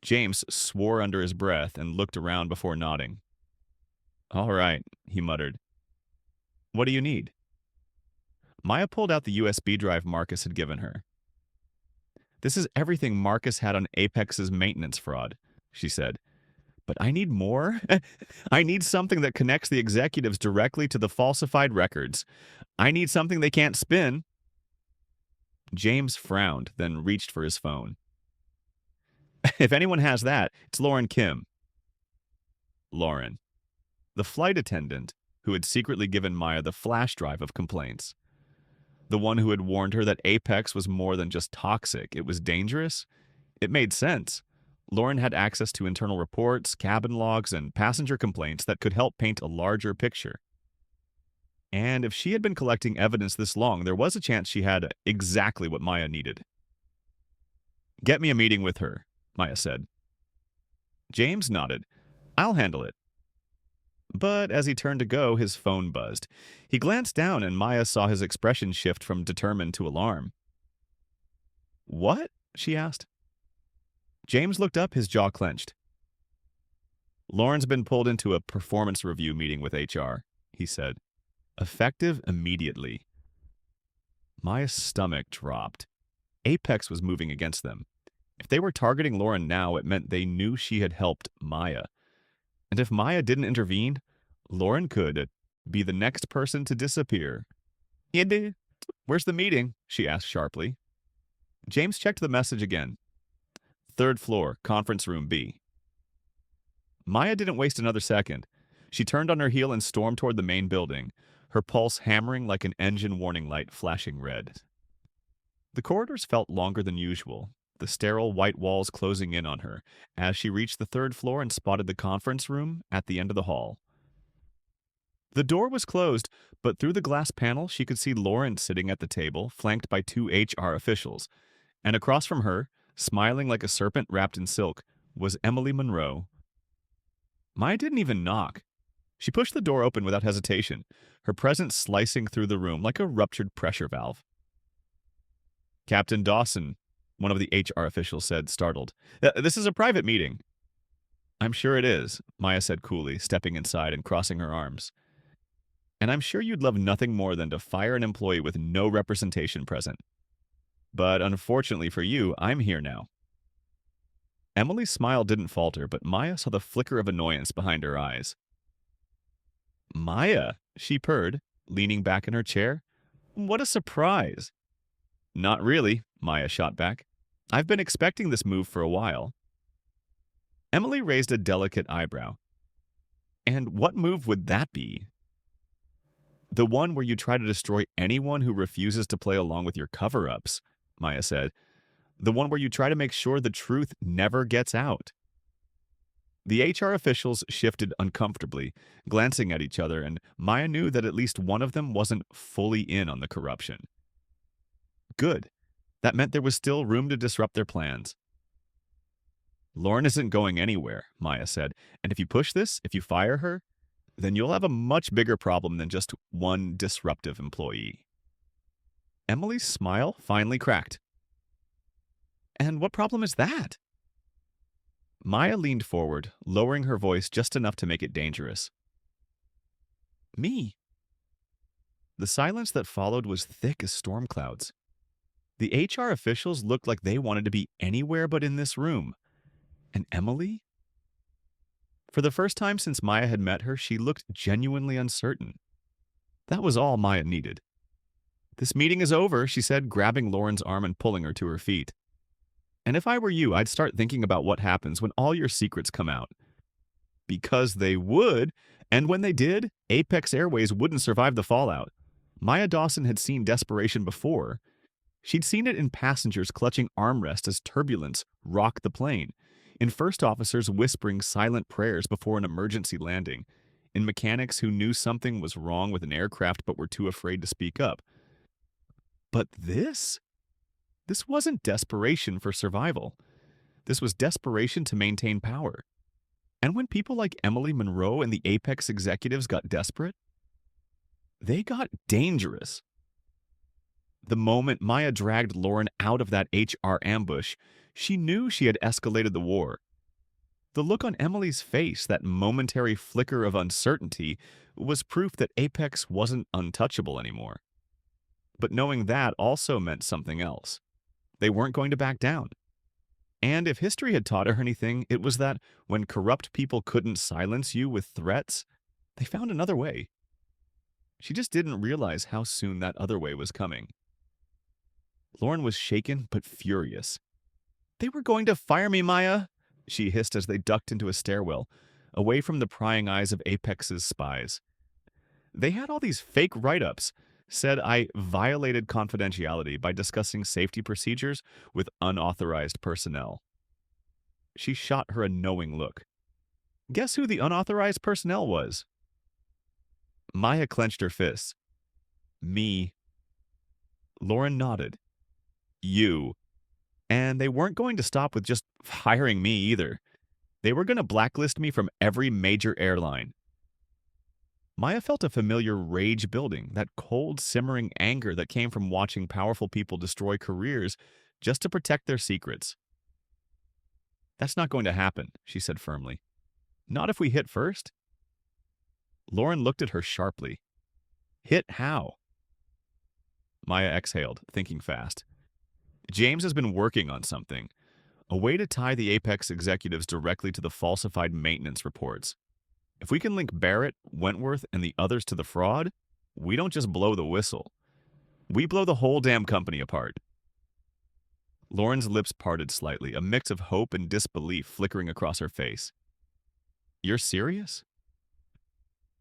James swore under his breath and looked around before nodding. All right, he muttered. What do you need? Maya pulled out the USB drive Marcus had given her. This is everything Marcus had on Apex's maintenance fraud, she said. But I need more. I need something that connects the executives directly to the falsified records. I need something they can't spin. James frowned, then reached for his phone. If anyone has that, it's Lauren Kim. Lauren, the flight attendant who had secretly given Maya the flash drive of complaints. The one who had warned her that Apex was more than just toxic, it was dangerous. It made sense. Lauren had access to internal reports, cabin logs, and passenger complaints that could help paint a larger picture. And if she had been collecting evidence this long, there was a chance she had exactly what Maya needed. Get me a meeting with her, Maya said. James nodded. I'll handle it. But as he turned to go, his phone buzzed. He glanced down and Maya saw his expression shift from determined to alarm. What? She asked. James looked up, his jaw clenched. Lauren's been pulled into a performance review meeting with HR, he said. Effective immediately. Maya's stomach dropped. Apex was moving against them. If they were targeting Lauren now, it meant they knew she had helped Maya. And if Maya didn't intervene, Lauren could be the next person to disappear. Where's the meeting? She asked sharply. James checked the message again. 3rd floor, conference room B. Maya didn't waste another second. She turned on her heel and stormed toward the main building, her pulse hammering like an engine warning light flashing red. The corridors felt longer than usual, the sterile white walls closing in on her, as she reached the 3rd floor and spotted the conference room at the end of the hall. The door was closed, but through the glass panel she could see Lauren sitting at the table, flanked by 2 HR officials, and across from her, smiling like a serpent wrapped in silk, was Emily Monroe. Maya didn't even knock. She pushed the door open without hesitation, her presence slicing through the room like a ruptured pressure valve. Captain Dawson, one of the HR officials said, startled. This is a private meeting. I'm sure it is, Maya said coolly, stepping inside and crossing her arms. And I'm sure you'd love nothing more than to fire an employee with no representation present. But unfortunately for you, I'm here now. Emily's smile didn't falter, but Maya saw the flicker of annoyance behind her eyes. Maya, she purred, leaning back in her chair. What a surprise. Not really, Maya shot back. I've been expecting this move for a while. Emily raised a delicate eyebrow. And what move would that be? The one where you try to destroy anyone who refuses to play along with your cover-ups, Maya said. The one where you try to make sure the truth never gets out. The HR officials shifted uncomfortably, glancing at each other, and Maya knew that at least one of them wasn't fully in on the corruption. Good. That meant there was still room to disrupt their plans. Lauren isn't going anywhere, Maya said, and if you push this, if you fire her, then you'll have a much bigger problem than just one disruptive employee. Emily's smile finally cracked. And what problem is that? Maya leaned forward, lowering her voice just enough to make it dangerous. Me. The silence that followed was thick as storm clouds. The HR officials looked like they wanted to be anywhere but in this room. And Emily? For the first time since Maya had met her, she looked genuinely uncertain. That was all Maya needed. "This meeting is over," she said, grabbing Lauren's arm and pulling her to her feet. "And if I were you, I'd start thinking about what happens when all your secrets come out." Because they would, and when they did, Apex Airways wouldn't survive the fallout. Maya Dawson had seen desperation before. She'd seen it in passengers clutching armrests as turbulence rocked the plane, in first officers whispering silent prayers before an emergency landing, in mechanics who knew something was wrong with an aircraft but were too afraid to speak up. But this? This wasn't desperation for survival. This was desperation to maintain power. And when people like Emily Monroe and the Apex executives got desperate, they got dangerous. The moment Maya dragged Lauren out of that HR ambush, she knew she had escalated the war. The look on Emily's face, that momentary flicker of uncertainty, was proof that Apex wasn't untouchable anymore. But knowing that also meant something else. They weren't going to back down. And if history had taught her anything, it was that when corrupt people couldn't silence you with threats, they found another way. She just didn't realize how soon that other way was coming. Lauren was shaken but furious. "They were going to fire me, Maya," she hissed as they ducked into a stairwell, away from the prying eyes of Apex's spies. "They had all these fake write-ups, said I violated confidentiality by discussing safety procedures with unauthorized personnel." She shot her a knowing look. Guess who the unauthorized personnel was? Maya clenched her fists. "Me." Lauren nodded. "You." And they weren't going to stop with just hiring me either. They were going to blacklist me from every major airline. Maya felt a familiar rage building, that cold, simmering anger that came from watching powerful people destroy careers just to protect their secrets. "That's not going to happen," she said firmly. "Not if we hit first." Lauren looked at her sharply. "Hit how?" Maya exhaled, thinking fast. "James has been working on something. A way to tie the Apex executives directly to the falsified maintenance reports. If we can link Barrett, Wentworth, and the others to the fraud, we don't just blow the whistle. We blow the whole damn company apart." Lauren's lips parted slightly, a mix of hope and disbelief flickering across her face. "You're serious?"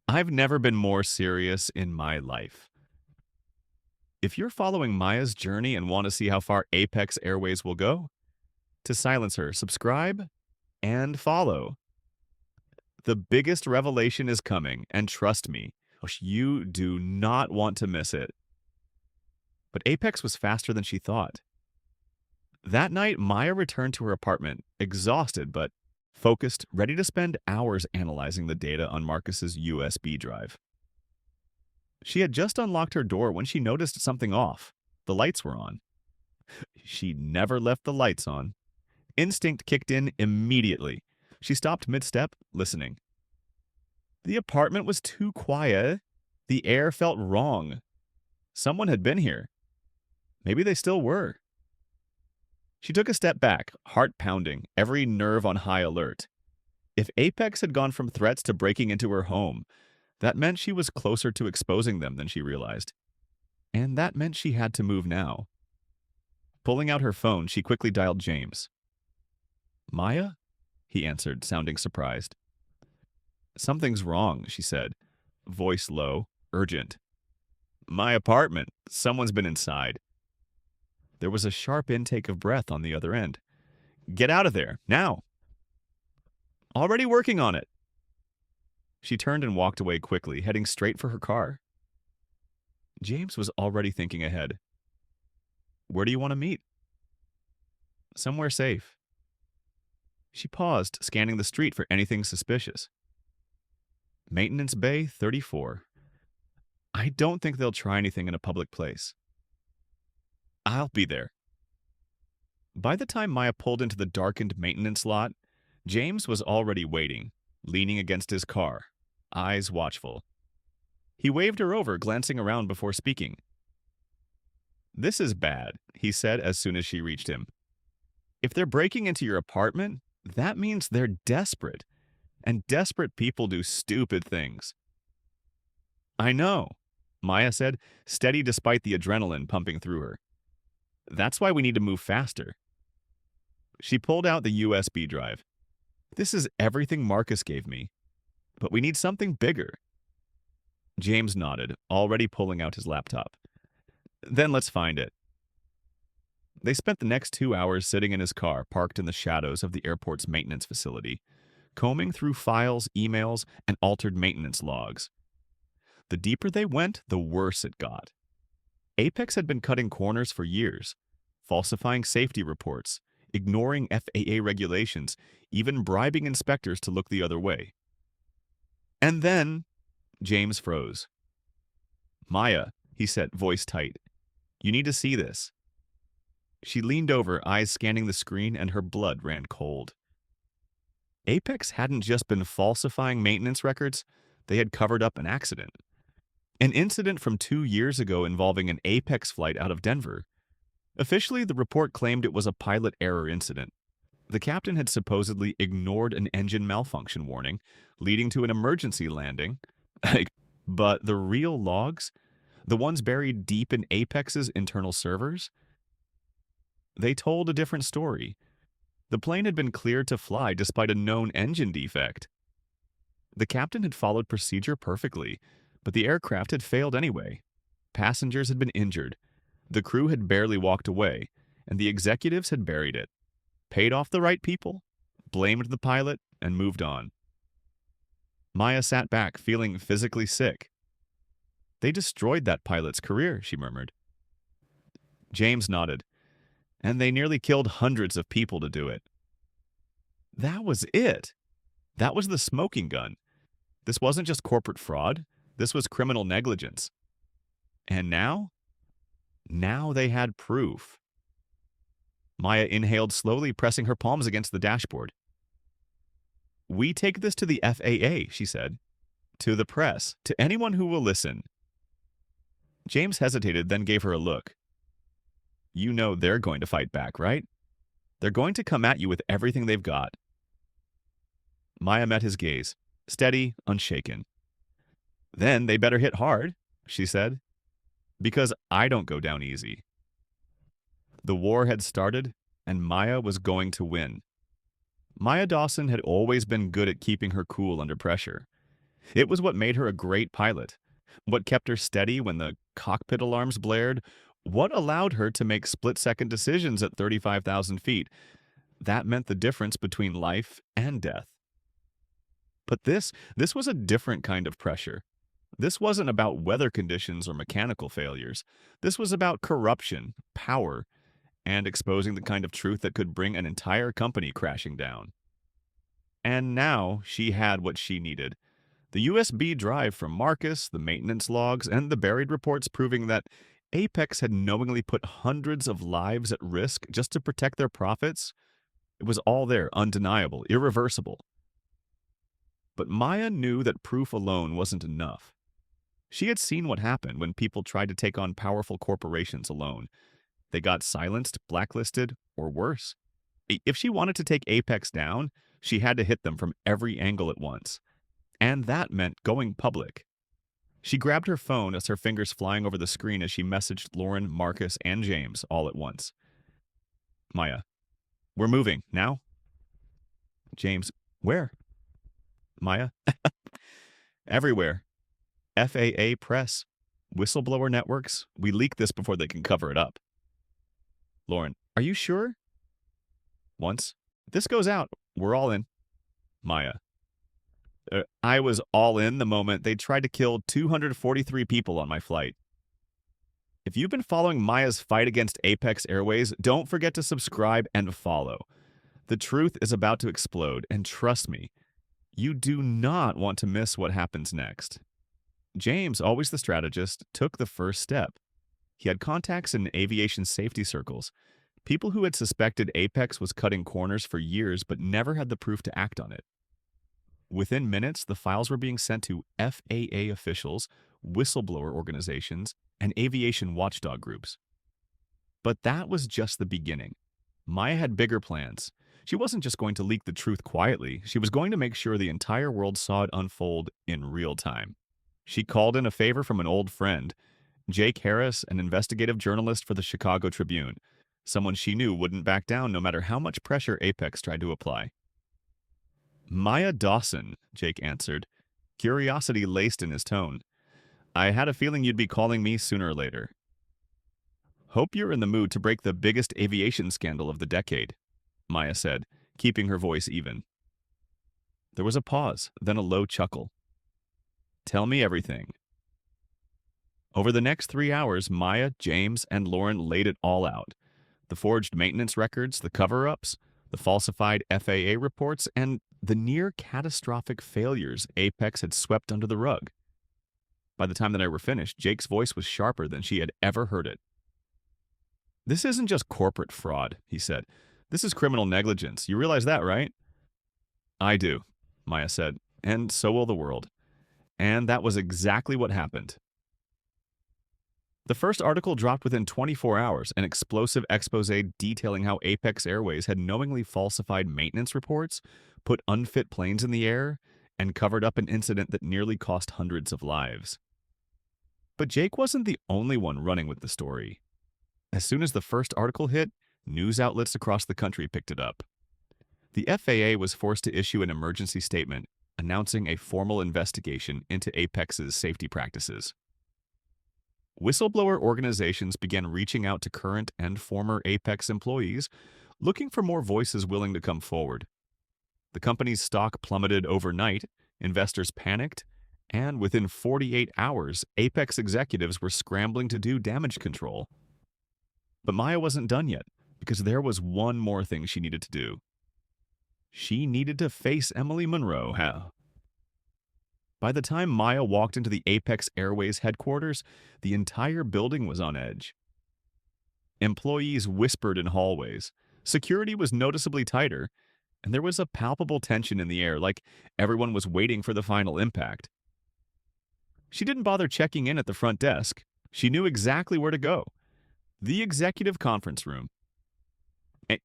"I've never been more serious in my life. If you're following Maya's journey and want to see how far Apex Airways will go, to silence her, subscribe and follow. The biggest revelation is coming, and trust me, you do not want to miss it." But Apex was faster than she thought. That night, Maya returned to her apartment, exhausted but focused, ready to spend hours analyzing the data on Marcus's USB drive. She had just unlocked her door when she noticed something off. The lights were on. She never left the lights on. Instinct kicked in immediately. She stopped mid-step, listening. The apartment was too quiet. The air felt wrong. Someone had been here. Maybe they still were. She took a step back, heart pounding, every nerve on high alert. If Apex had gone from threats to breaking into her home, that meant she was closer to exposing them than she realized. And that meant she had to move now. Pulling out her phone, she quickly dialed James. "Maya?" he answered, sounding surprised. "Something's wrong," she said, voice low, urgent. "My apartment. Someone's been inside." There was a sharp intake of breath on the other end. "Get out of there, now." "Already working on it." She turned and walked away quickly, heading straight for her car. James was already thinking ahead. "Where do you want to meet?" "Somewhere safe." She paused, scanning the street for anything suspicious. "Maintenance Bay 34. I don't think they'll try anything in a public place." "I'll be there." By the time Maya pulled into the darkened maintenance lot, James was already waiting, leaning against his car, eyes watchful. He waved her over, glancing around before speaking. "This is bad," he said as soon as she reached him. "If they're breaking into your apartment, that means they're desperate. And desperate people do stupid things." "I know," Maya said, steady despite the adrenaline pumping through her. "That's why we need to move faster." She pulled out the USB drive. "This is everything Marcus gave me. But we need something bigger." James nodded, already pulling out his laptop. "Then let's find it." They spent the next 2 hours sitting in his car, parked in the shadows of the airport's maintenance facility, combing through files, emails, and altered maintenance logs. The deeper they went, the worse it got. Apex had been cutting corners for years, falsifying safety reports, ignoring FAA regulations, even bribing inspectors to look the other way. And then, James froze. "Maya," he said, voice tight, "you need to see this." She leaned over, eyes scanning the screen, and her blood ran cold. Apex hadn't just been falsifying maintenance records, they had covered up an accident. An incident from 2 years ago involving an Apex flight out of Denver. Officially, the report claimed it was a pilot error incident. The captain had supposedly ignored an engine malfunction warning, leading to an emergency landing. But the real logs, the ones buried deep in Apex's internal servers, they told a different story. The plane had been cleared to fly despite a known engine defect. The captain had followed procedure perfectly, but the aircraft had failed anyway. Passengers had been injured. The crew had barely walked away, and the executives had buried it, paid off the right people, blamed the pilot, and moved on. Maya sat back, feeling physically sick. "They destroyed that pilot's career," she murmured. James nodded. "And they nearly killed hundreds of people to do it." That was it. That was the smoking gun. This wasn't just corporate fraud. This was criminal negligence. And now? Now they had proof. Maya inhaled slowly, pressing her palms against the dashboard. "We take this to the FAA," she said. "To the press, to anyone who will listen." James hesitated, then gave her a look. "You know they're going to fight back, right? They're going to come at you with everything they've got." Maya met his gaze, steady, unshaken. "Then they better hit hard," she said. "Because I don't go down easy." The war had started, and Maya was going to win. Maya Dawson had always been good at keeping her cool under pressure. It was what made her a great pilot, what kept her steady when the cockpit alarms blared, what allowed her to make split-second decisions at 35,000 feet. That meant the difference between life and death. But this was a different kind of pressure. This wasn't about weather conditions or mechanical failures. This was about corruption, power, and exposing the kind of truth that could bring an entire company crashing down. And now she had what she needed. The USB drive from Marcus, the maintenance logs, and the buried reports proving that Apex had knowingly put hundreds of lives at risk just to protect their profits. It was all there, undeniable, irreversible. But Maya knew that proof alone wasn't enough. She had seen what happened when people tried to take on powerful corporations alone. They got silenced, blacklisted, or worse. If she wanted to take Apex down, she had to hit them from every angle at once. And that meant going public. She grabbed her phone as her fingers flying over the screen as she messaged Lauren, Marcus, and James all at once. "Maya, we're moving, now?" James, "Where?" Maya, "Everywhere. FAA press, whistleblower networks. We leak this before they can cover it up." Lauren, "Are you sure?" Once this goes out, we're all in." Maya, I was all in the moment they tried to kill 243 people on my flight." If you've been following Maya's fight against Apex Airways, don't forget to subscribe and follow. The truth is about to explode, and trust me, you do not want to miss what happens next. James, always the strategist, took the first step. He had contacts in aviation safety circles, people who had suspected Apex was cutting corners for years but never had the proof to act on it. Within minutes, the files were being sent to FAA officials, whistleblower organizations, and aviation watchdog groups. But that was just the beginning. Maya had bigger plans. She wasn't just going to leak the truth quietly, she was going to make sure the entire world saw it unfold in real time. She called in a favor from an old friend, Jake Harris, an investigative journalist for the Chicago Tribune, someone she knew wouldn't back down no matter how much pressure Apex tried to apply. Maya Dawson, Jake answered, curiosity laced in his tone. I had a feeling you'd be calling me sooner or later. Hope you're in the mood to break the biggest aviation scandal of the decade, Maya said, keeping her voice even. There was a pause, then a low chuckle. Tell me everything. Over the next 3 hours, Maya, James, and Lauren laid it all out. The forged maintenance records, the cover-ups, the falsified FAA reports, and the near-catastrophic failures Apex had swept under the rug. By the time the night were finished, Jake's voice was sharper than she had ever heard it. This isn't just corporate fraud, he said. This is criminal negligence. You realize that, right? I do, Maya said, and so will the world. And that was exactly what happened. The first article dropped within 24 hours, an explosive expose detailing how Apex Airways had knowingly falsified maintenance reports, put unfit planes in the air, and covered up an incident that nearly cost hundreds of lives. But Jake wasn't the only one running with the story. As soon as the first article hit, news outlets across the country picked it up. The FAA was forced to issue an emergency statement announcing a formal investigation into Apex's safety practices. Whistleblower organizations began reaching out to current and former Apex employees, looking for more voices willing to come forward. The company's stock plummeted overnight, investors panicked, and within 48 hours, Apex executives were scrambling to do damage control. But Maya wasn't done yet, because there was one more thing she needed to do. She needed to face Emily Monroe. By the time Maya walked into the Apex Airways headquarters, the entire building was on edge. Employees whispered in hallways. Security was noticeably tighter, and there was a palpable tension in the air, like everyone was waiting for the final impact. She didn't bother checking in at the front desk. She knew exactly where to go. The executive conference room.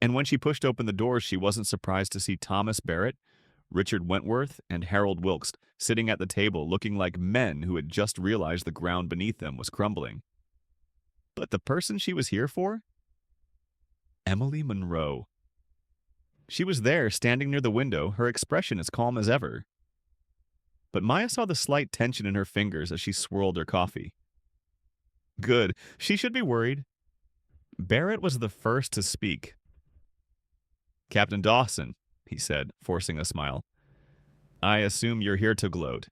And when she pushed open the doors, she wasn't surprised to see Thomas Barrett, Richard Wentworth, and Harold Wilkes sitting at the table looking like men who had just realized the ground beneath them was crumbling. But the person she was here for? Emily Monroe. She was there, standing near the window, her expression as calm as ever. But Maya saw the slight tension in her fingers as she swirled her coffee. Good. She should be worried. Barrett was the first to speak. Captain Dawson, he said, forcing a smile. I assume you're here to gloat.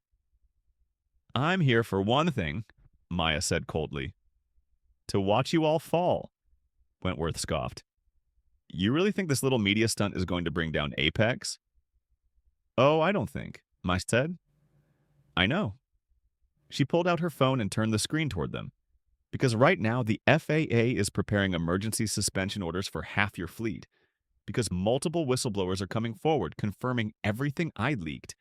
I'm here for one thing, Maya said coldly. To watch you all fall, Wentworth scoffed. You really think this little media stunt is going to bring down Apex? Oh, I don't think, Maya said. I know. She pulled out her phone and turned the screen toward them. Because right now, the FAA is preparing emergency suspension orders for half your fleet. Because multiple whistleblowers are coming forward confirming everything I leaked.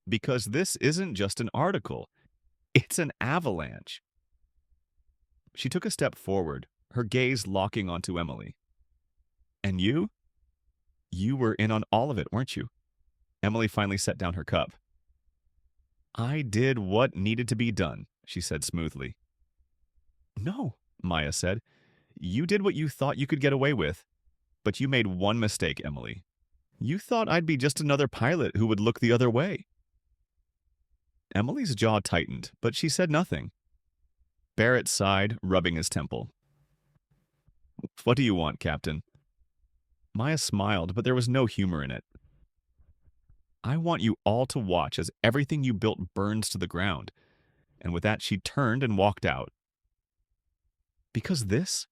Because this isn't just an article. It's an avalanche. She took a step forward, her gaze locking onto Emily. And you? You were in on all of it, weren't you? Emily finally set down her cup. I did what needed to be done, she said smoothly. No, Maya said. You did what you thought you could get away with. But you made one mistake, Emily. You thought I'd be just another pilot who would look the other way. Emily's jaw tightened, but she said nothing. Barrett sighed, rubbing his temple. What do you want, Captain? Maya smiled, but there was no humor in it. I want you all to watch as everything you built burns to the ground. And with that, she turned and walked out. Because this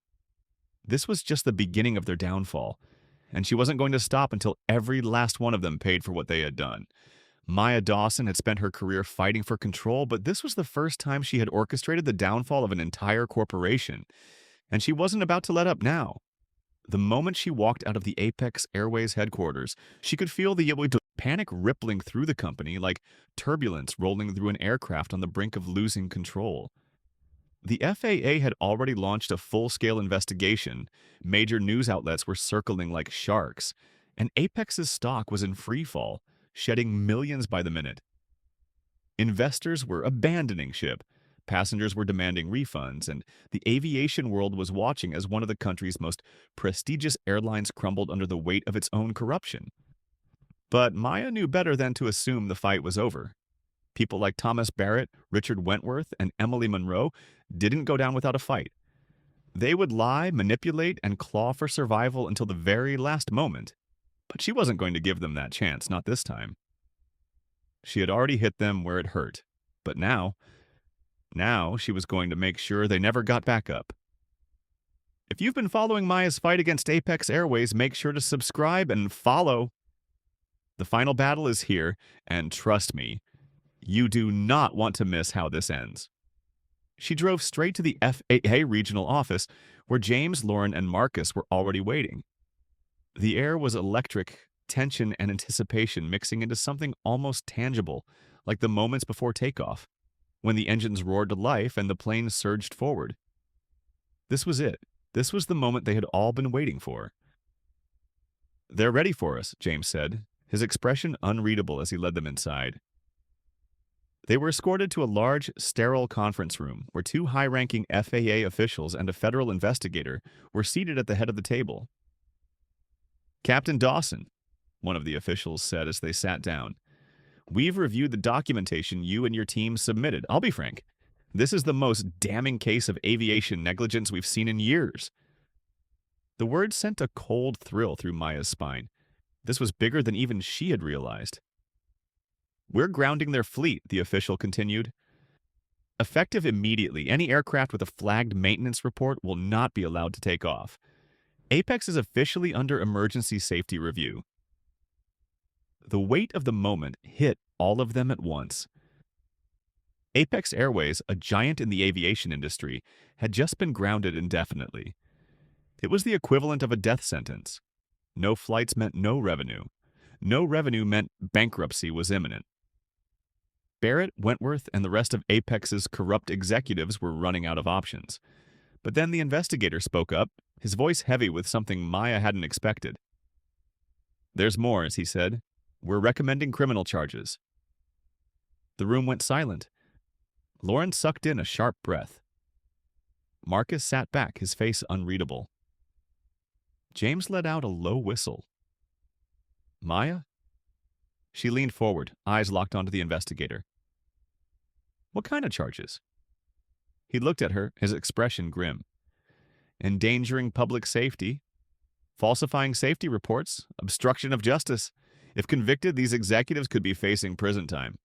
was just the beginning of their downfall, and she wasn't going to stop until every last one of them paid for what they had done. Maya Dawson had spent her career fighting for control, but this was the first time she had orchestrated the downfall of an entire corporation, and she wasn't about to let up now. The moment she walked out of the Apex Airways headquarters, she could feel the panic rippling through the company like turbulence rolling through an aircraft on the brink of losing control. The FAA had already launched a full-scale investigation, major news outlets were circling like sharks, and Apex's stock was in free fall, shedding millions by the minute. Investors were abandoning ship, passengers were demanding refunds, and the aviation world was watching as one of the country's most prestigious airlines crumbled under the weight of its own corruption. But Maya knew better than to assume the fight was over. People like Thomas Barrett, Richard Wentworth, and Emily Monroe didn't go down without a fight. They would lie, manipulate, and claw for survival until the very last moment. But she wasn't going to give them that chance, not this time. She had already hit them where it hurt. But now she was going to make sure they never got back up. If you've been following Maya's fight against Apex Airways, make sure to subscribe and follow. The final battle is here, and trust me, you do not want to miss how this ends. She drove straight to the FAA regional office, where James, Lauren, and Marcus were already waiting. The air was electric, tension and anticipation mixing into something almost tangible, like the moments before takeoff, when the engines roared to life and the plane surged forward. This was it. This was the moment they had all been waiting for. "They're ready for us," James said, his expression unreadable as he led them inside. They were escorted to a large, sterile conference room where two high-ranking FAA officials and a federal investigator were seated at the head of the table. "Captain Dawson," one of the officials said as they sat down, "we've reviewed the documentation you and your team submitted. I'll be frank, this is the most damning case of aviation negligence we've seen in years." The words sent a cold thrill through Maya's spine. This was bigger than even she had realized. "We're grounding their fleet," the official continued. "Effective immediately, any aircraft with a flagged maintenance report will not be allowed to take off. Apex is officially under emergency safety review." The weight of the moment hit all of them at once. Apex Airways, a giant in the aviation industry, had just been grounded indefinitely. It was the equivalent of a death sentence. No flights meant no revenue. No revenue meant bankruptcy was imminent. Barrett, Wentworth, and the rest of Apex's corrupt executives were running out of options. But then the investigator spoke up, his voice heavy with something Maya hadn't expected. "There's more," as he said. "We're recommending criminal charges." The room went silent. Lauren sucked in a sharp breath. Marcus sat back, his face unreadable. James let out a low whistle. "Maya?" She leaned forward, eyes locked onto the investigator. "What kind of charges?" He looked at her, his expression grim. "Endangering public safety, falsifying safety reports, obstruction of justice. If convicted, these executives could be facing prison time."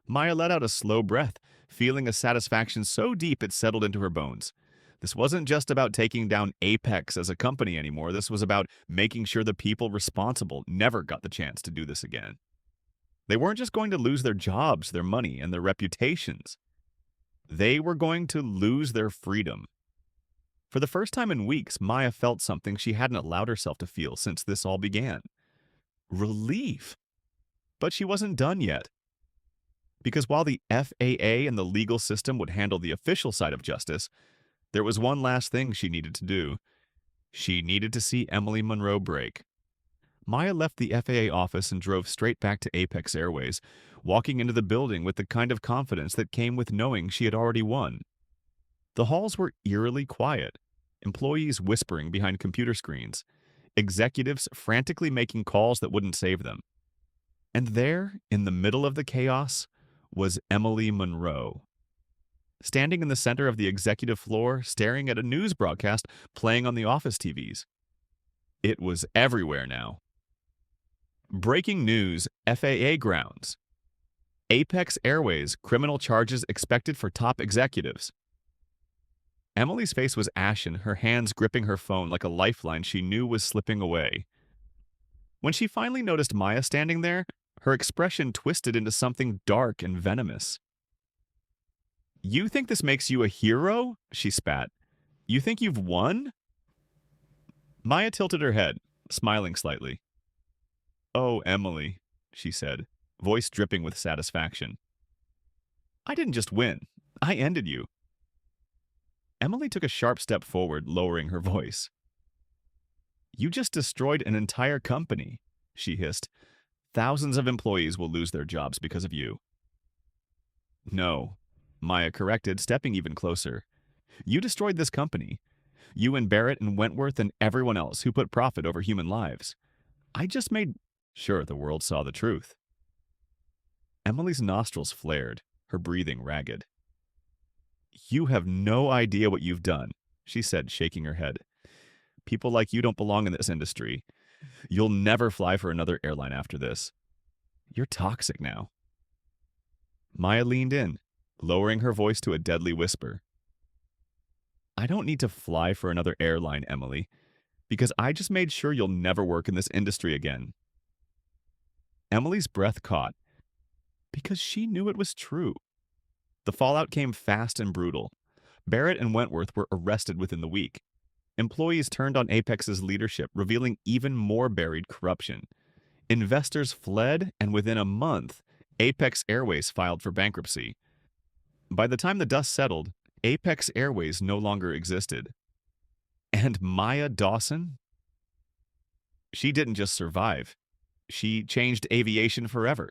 Maya let out a slow breath, feeling a satisfaction so deep it settled into her bones. This wasn't just about taking down Apex as a company anymore. This was about making sure the people responsible never got the chance to do this again. They weren't just going to lose their jobs, their money, and their reputations. They were going to lose their freedom. For the first time in weeks, Maya felt something she hadn't allowed herself to feel since this all began. Relief. But she wasn't done yet. Because while the FAA and the legal system would handle the official side of justice, there was one last thing she needed to do. She needed to see Emily Monroe break. Maya left the FAA office and drove straight back to Apex Airways, walking into the building with the kind of confidence that came with knowing she had already won. The halls were eerily quiet, employees whispering behind computer screens, executives frantically making calls that wouldn't save them. And there, in the middle of the chaos, was Emily Monroe. Standing in the center of the executive floor, staring at a news broadcast playing on the office TVs. It was everywhere now. Breaking news, FAA grounds. Apex Airways, criminal charges expected for top executives. Emily's face was ashen, her hands gripping her phone like a lifeline she knew was slipping away. When she finally noticed Maya standing there, her expression twisted into something dark and venomous. "You think this makes you a hero?" she spat. "You think you've won?" Maya tilted her head, smiling slightly. "Oh, Emily," she said, voice dripping with satisfaction. I didn't just win. I ended you. Emily took a sharp step forward, lowering her voice. You just destroyed an entire company, she hissed. Thousands of employees will lose their jobs because of you. No, Maya corrected, stepping even closer. You destroyed this company. You and Barrett and Wentworth and everyone else who put profit over human lives. I just made sure the world saw the truth. Emily's nostrils flared, her breathing ragged. You have no idea what you've done, she said, shaking her head. People like you don't belong in this industry. You'll never fly for another airline after this. You're toxic now. Maya leaned in, lowering her voice to a deadly whisper. I don't need to fly for another airline, Emily, because I just made sure you'll never work in this industry again. Emily's breath caught, because she knew it was true. The fallout came fast and brutal. Barrett and Wentworth were arrested within the week. Employees turned on Apex's leadership, revealing even more buried corruption. Investors fled, and within a month, Apex Airways filed for bankruptcy. By the time the dust settled, Apex Airways no longer existed. And Maya Dawson? She didn't just survive. She changed aviation forever.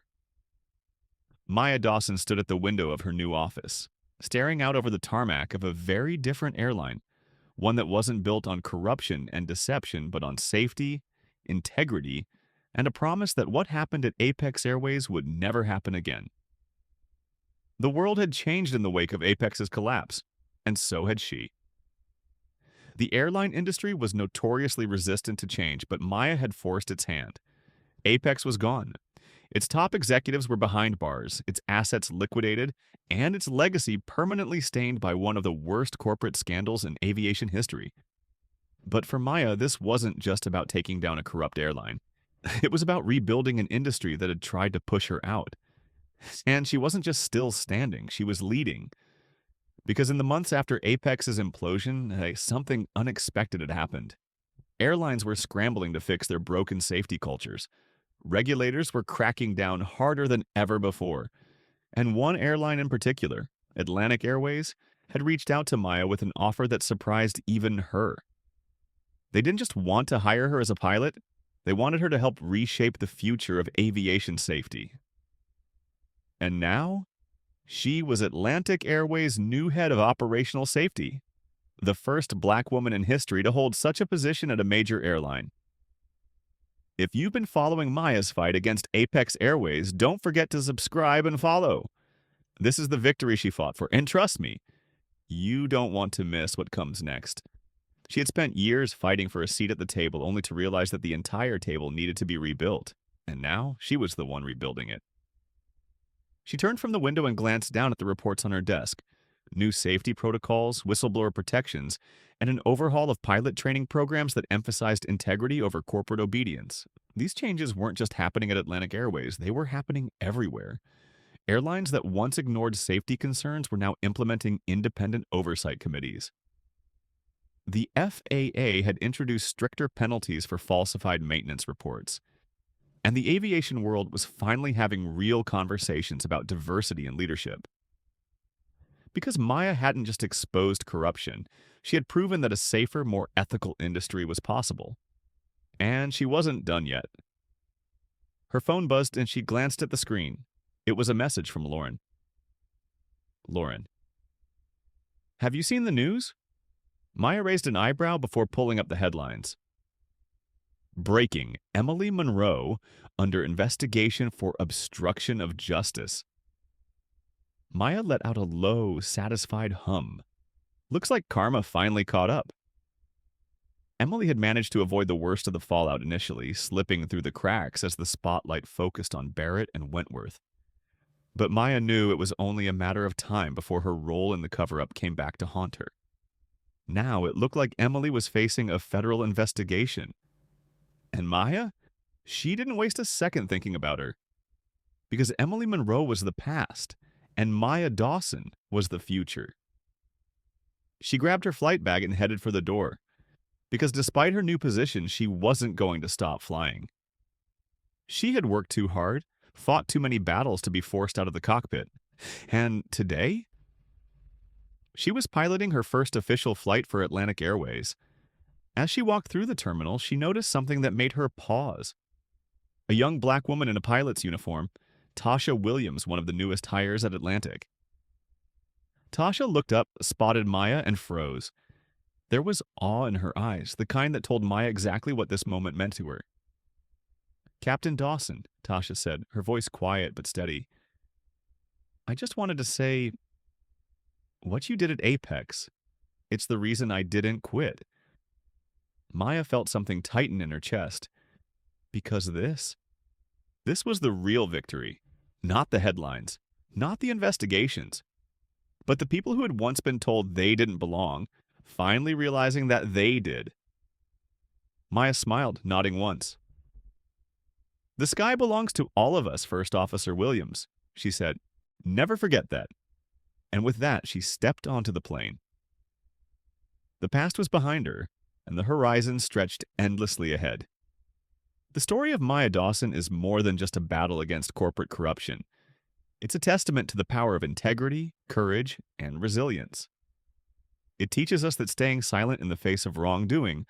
Maya Dawson stood at the window of her new office, staring out over the tarmac of a very different airline, one that wasn't built on corruption and deception, but on safety, integrity, and a promise that what happened at Apex Airways would never happen again. The world had changed in the wake of Apex's collapse, and so had she. The airline industry was notoriously resistant to change, but Maya had forced its hand. Apex was gone. Its top executives were behind bars, its assets liquidated, and its legacy permanently stained by one of the worst corporate scandals in aviation history. But for Maya, this wasn't just about taking down a corrupt airline. It was about rebuilding an industry that had tried to push her out. And she wasn't just still standing, she was leading. Because in the months after Apex's implosion, something unexpected had happened. Airlines were scrambling to fix their broken safety cultures. Regulators were cracking down harder than ever before. And one airline in particular, Atlantic Airways, had reached out to Maya with an offer that surprised even her. They didn't just want to hire her as a pilot, they wanted her to help reshape the future of aviation safety. And now, she was Atlantic Airways' new head of operational safety, the first black woman in history to hold such a position at a major airline. If you've been following Maya's fight against Apex Airways, don't forget to subscribe and follow. This is the victory she fought for, and trust me, you don't want to miss what comes next. She had spent years fighting for a seat at the table only to realize that the entire table needed to be rebuilt, and now she was the one rebuilding it. She turned from the window and glanced down at the reports on her desk. New safety protocols, whistleblower protections, and an overhaul of pilot training programs that emphasized integrity over corporate obedience. These changes weren't just happening at Atlantic Airways, they were happening everywhere. Airlines that once ignored safety concerns were now implementing independent oversight committees. The FAA had introduced stricter penalties for falsified maintenance reports. And the aviation world was finally having real conversations about diversity in leadership. Because Maya hadn't just exposed corruption, she had proven that a safer, more ethical industry was possible. And she wasn't done yet. Her phone buzzed and she glanced at the screen. It was a message from Lauren. Lauren. Have you seen the news? Maya raised an eyebrow before pulling up the headlines. Breaking: Emily Monroe under investigation for obstruction of justice. Maya let out a low, satisfied hum. Looks like karma finally caught up. Emily had managed to avoid the worst of the fallout initially, slipping through the cracks as the spotlight focused on Barrett and Wentworth. But Maya knew it was only a matter of time before her role in the cover-up came back to haunt her. Now it looked like Emily was facing a federal investigation. And Maya? She didn't waste a second thinking about her. Because Emily Monroe was the past, and Maya Dawson was the future. She grabbed her flight bag and headed for the door. Because despite her new position, she wasn't going to stop flying. She had worked too hard, fought too many battles to be forced out of the cockpit. And today, she was piloting her first official flight for Atlantic Airways. As she walked through the terminal, she noticed something that made her pause. A young black woman in a pilot's uniform, Tasha Williams, one of the newest hires at Atlantic. Tasha looked up, spotted Maya, and froze. There was awe in her eyes, the kind that told Maya exactly what this moment meant to her. "Captain Dawson," Tasha said, her voice quiet but steady. "I just wanted to say, what you did at Apex, it's the reason I didn't quit." Maya felt something tighten in her chest. Because this was the real victory. Not the headlines, not the investigations, but the people who had once been told they didn't belong, finally realizing that they did. Maya smiled, nodding once. "The sky belongs to all of us, First Officer Williams," she said. "Never forget that." And with that, she stepped onto the plane. The past was behind her, and the horizon stretched endlessly ahead. The story of Maya Dawson is more than just a battle against corporate corruption. It's a testament to the power of integrity, courage, and resilience. It teaches us that staying silent in the face of wrongdoing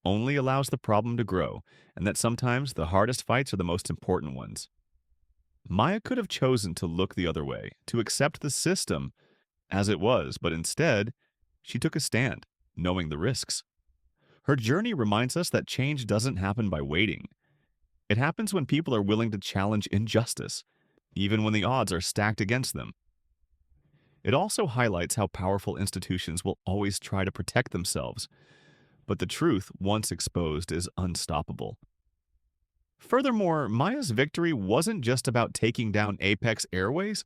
only allows the problem to grow, and that sometimes the hardest fights are the most important ones. Maya could have chosen to look the other way, to accept the system as it was, but instead, she took a stand, knowing the risks. Her journey reminds us that change doesn't happen by waiting. It happens when people are willing to challenge injustice, even when the odds are stacked against them. It also highlights how powerful institutions will always try to protect themselves, but the truth, once exposed, is unstoppable. Furthermore, Maya's victory wasn't just about taking down Apex Airways.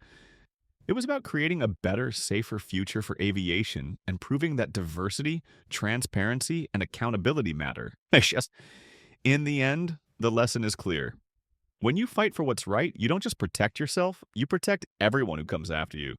It was about creating a better, safer future for aviation and proving that diversity, transparency, and accountability matter. In the end, the lesson is clear. When you fight for what's right, you don't just protect yourself, you protect everyone who comes after you.